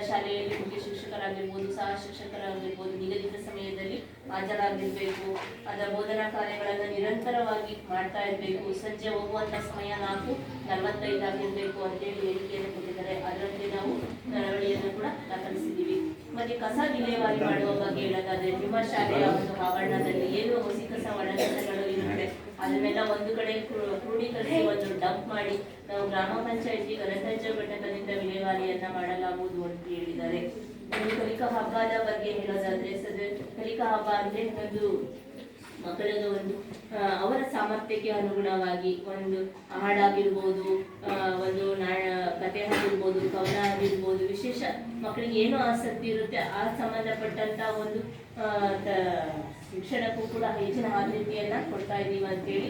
ಶಾಲೆಯಲ್ಲಿ ಮುಖ್ಯ ಶಿಕ್ಷಕರಾಗಿರ್ಬೋದು, ಸಹ ಶಿಕ್ಷಕರಾಗಿರ್ಬೋದು ನಿಗದಿತ ಸಮಯದಲ್ಲಿ ಹಾಜರಾಗಿರ್ಬೇಕು. ಅದರ ಬೋಧನಾ ಕಾರ್ಯಗಳನ್ನು ನಿರಂತರವಾಗಿ ಮಾಡ್ತಾ ಇರಬೇಕು. ಸಂಜೆ ಹೋಗುವಂತ ಸಮಯ 4:45 ಆಗಿರ್ಬೇಕು ಅಂತೇಳಿ ಹೇಳಿಕೆಯನ್ನು ಕೊಟ್ಟಿದ್ದಾರೆ. ಅದರಂತೆ ನಾವು ನಡವಳಿಕೆಯನ್ನು ಕೂಡ ದಾಖಲಿಸಿದ್ದೀವಿ. ಮತ್ತೆ ಕಸ ವಿಲೇವಾರಿ ಮಾಡುವ ಬಗ್ಗೆ ಹೇಳೋದಾದ್ರೆ, ನಿಮ್ಮ ಶಾಲೆಯ ಒಂದು ಆವರಣದಲ್ಲಿ ಏನು ಹುಸಿ ಕಸ ಒಳಕಸಗಳು ಇರುತ್ತೆ ಅದನ್ನೆಲ್ಲ ಒಂದು ಕಡೆ ಕ್ರೋಢೀಕರಿಸಿ ಒಂದು ಡಂಪ್ ಮಾಡಿ ನಾವು ಗ್ರಾಮ ಪಂಚಾಯತಿ ಘನತ್ಯಾಜ್ಯ ಘಟಕದಿಂದ ವಿಲೇವಾರಿಯನ್ನ ಮಾಡಲಾಗುವುದು ಅಂತ ಹೇಳಿದ್ದಾರೆ. ಒಂದು ಕಲಿಕಾ ಹಬ್ಬದ ಬಗ್ಗೆ ಹೇಳೋದಾದ್ರೆ, ಕಲಿಕಾ ಹಬ್ಬ ಅಂದ್ರೆ ಒಂದು ಮಕ್ಕಳದು ಒಂದು ಅವರ ಸಾಮರ್ಥ್ಯಕ್ಕೆ ಅನುಗುಣವಾಗಿ ಒಂದು ಹಾಡಾಗಿರ್ಬೋದು, ಒಂದು ಕಥೆ ಆಗಿರ್ಬೋದು, ಕವನ ಆಗಿರ್ಬೋದು, ವಿಶೇಷ ಮಕ್ಕಳಿಗೆ ಏನು ಆಸಕ್ತಿ ಇರುತ್ತೆ ಆ ಸಂಬಂಧಪಟ್ಟಂತ ಒಂದು ಶಿಕ್ಷಣಕ್ಕೂ ಕೂಡ ಹೆಚ್ಚಿನ ಆದ್ಯತೆಯನ್ನ ಕೊಡ್ತಾ ಇದ್ದೀವಿ ಅಂತೇಳಿ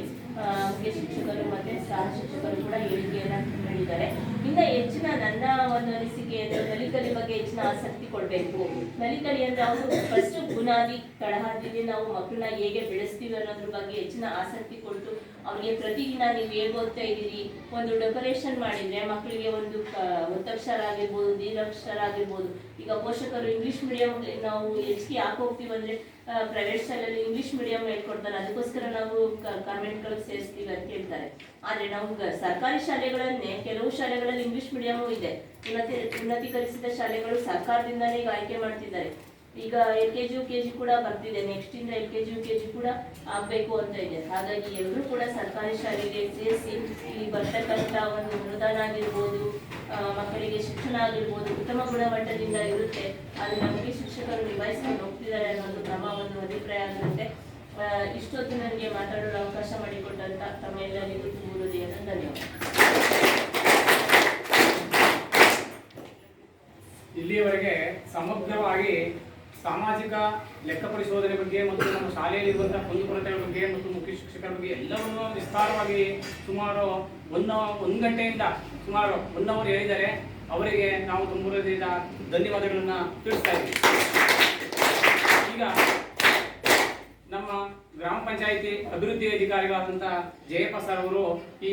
ಮುಖ್ಯ ಶಿಕ್ಷಕರು ಮತ್ತೆ ಸಹ ಶಿಕ್ಷಕರು ಕೂಡ ಹೇಳಿಕೆಯನ್ನ ನೀಡಿದ್ದಾರೆ. ಇನ್ನ ಹೆಚ್ಚಿನ ನನ್ನ ಒಂದು ಅನಿಸಿಕೆ ಅಂದ್ರೆ ಕಲಿಕಲಿ ಬಗ್ಗೆ ಹೆಚ್ಚಿನ ಆಸಕ್ತಿ ಕೊಡ್ಬೇಕು. ಕಲಿಕಲಿ ಅಂದ್ರೆ ಅವರು ಫಸ್ಟ್ ಬುನಾದಿ ತಳಹದಿಯಲ್ಲಿ ನಾವು ಮಕ್ಕಳನ್ನ ಹೇಗೆ ಬೆಳೆಸ್ತೀವಿ ಅನ್ನೋದ್ರ ಬಗ್ಗೆ ಹೆಚ್ಚಿನ ಆಸಕ್ತಿ ಕೊಟ್ಟು ಅವ್ರಿಗೆ ಪ್ರತಿದಿನ ನೀವು ಹೇಗೆ ಓದ್ತಾ ಇದ್ದೀರಿ, ಒಂದು ಡೆಕೋರೇಷನ್ ಮಾಡಿದ್ರೆ ಮಕ್ಕಳಿಗೆ ಒಂದು ಒತ್ತಕ್ಷರ ಆಗಿರ್ಬೋದು, ದೀರ್ಘಾಕ್ಷರ ಆಗಿರ್ಬೋದು. ಈಗ ಪೋಷಕರು ಇಂಗ್ಲಿಷ್ ಮೀಡಿಯಂ ನಾವು ಹೆಚ್ಚಿಗೆ ಯಾಕೆ ಹೋಗ್ತೀವಿ ಅಂದ್ರೆ ಪ್ರೈವೇಟ್ ಶಾಲೆಯಲ್ಲಿ ಇಂಗ್ಲಿಷ್ ಮೀಡಿಯಂ ಹೇಳ್ಕೊಡ್ತಾರೆ, ಅದಕ್ಕೋಸ್ಕರ ನಾವು ಕಾನ್ವೆಂಟ್ಗಳಿಗೆ ಸೇರಿಸ್ತೀವಿ ಅಂತ ಹೇಳ್ತಾರೆ. ಆದ್ರೆ ನಾವು ಸರ್ಕಾರಿ ಶಾಲೆಗಳನ್ನೇ ಕೆಲವು ಶಾಲೆಗಳಲ್ಲಿ ಇಂಗ್ಲಿಷ್ ಮೀಡಿಯಮು ಇದೆ, ಉನ್ನತೀಕರಿಸಿದ ಶಾಲೆಗಳು ಸರ್ಕಾರದಿಂದಾನೇ ಈಗ ಆಯ್ಕೆ ಮಾಡ್ತಿದ್ದಾರೆ. ಈಗ LKG UKG ಕೂಡ ಬರ್ತಿದೆ, ನೆಕ್ಸ್ಟ್ ಇಂದ LKG UKG ಕೂಡ ಆಗ್ಬೇಕು ಅಂತ ಇದೆ. ಹಾಗಾಗಿ ಎಲ್ಲರೂ ಕೂಡ ಸರ್ಕಾರಿ ಶಾಲೆಗೆ ಸೇರಿಸಿ ಇಲ್ಲಿ ಬರ್ತಕ್ಕಂಥ ಒಂದು ಅನುದಾನ ಆಗಿರ್ಬೋದು, ಮಕ್ಕಳಿಗೆ ಶಿಕ್ಷಣ ಆಗಿರ್ಬೋದು ಉತ್ತಮ ಗುಣಮಟ್ಟದಿಂದ ಇರುತ್ತೆ. ಅದು ನಮಗೆ ಶಿಕ್ಷಕರು ನಿಭಾಯಿಸ್ಕೊಂಡು ಹೋಗ್ತಿದ್ದಾರೆ ಅನ್ನೋದು ನಮ್ಮ ಒಂದು ಅಭಿಪ್ರಾಯ ಆಗಿರುತ್ತೆ. ಇಷ್ಟೊತ್ತು ನನಗೆ ಮಾತಾಡಲು ಅವಕಾಶ ಮಾಡಿಕೊಟ್ಟಂತ ತಮ್ಮೆಲ್ಲರಿಗೂ ತುಂಬ ಹೃದಯದ ಧನ್ಯವಾದ. ಇಲ್ಲಿಯವರೆಗೆ ಸಮಗ್ರವಾಗಿ ಸಾಮಾಜಿಕ ಲೆಕ್ಕ ಪರಿಶೋಧನೆ ಬಗ್ಗೆ ಮತ್ತು ನಮ್ಮ ಶಾಲೆಯಲ್ಲಿರುವಂತಹ ಕುಂದುಕೊರತೆಗಳ ಬಗ್ಗೆ ಮತ್ತು ಮುಖ್ಯ ಶಿಕ್ಷಕರ ಬಗ್ಗೆ ಎಲ್ಲವನ್ನೂ ವಿಸ್ತಾರವಾಗಿ ಸುಮಾರು ಒಂದು ಗಂಟೆಯಿಂದ ಸುಮಾರು 1 ಅವರ್ ಹೇಳಿದ್ದಾರೆ. ಅವರಿಗೆ ನಾವು ತುಂಬ ಹೃದಯದ ಧನ್ಯವಾದಗಳನ್ನು ತಿಳಿಸ್ತಾ ಇದ್ದೀವಿ. ಈಗ ನಮ್ಮ ಗ್ರಾಮ ಪಂಚಾಯಿತಿ ಅಭಿವೃದ್ಧಿ ಅಧಿಕಾರಿಗಳಾದಂಥ ಜಯಪ್ಪ ಸರ್ ಅವರು ಈ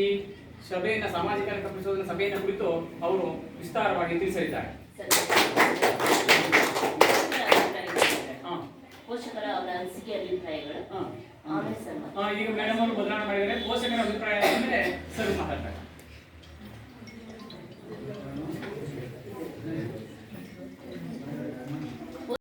ಸಭೆಯನ್ನು ಸಾಮಾಜಿಕ ಲೆಕ್ಕ ಪರಿಶೋಧನಾ ಸಭೆಯನ್ನು ಕುರಿತು ಅವರು ವಿಸ್ತಾರವಾಗಿ ತಿಳಿಸಲಿದ್ದಾರೆ. ಪೋಷಕರ ಅವರ ಅನಿಸಿಕೆ ಅಭಿಪ್ರಾಯಗಳು ಆಮೇಲೆ ಸರ್ ಈಗ ಮೇಡಮ್ ಅವರು ಬದಲಾವಣೆ ಮಾಡಿದರೆ ಪೋಷಕರ ಅಭಿಪ್ರಾಯ ಅಂದರೆ ಸರ್ ಮಾತಾಡ್ತಾರೆ.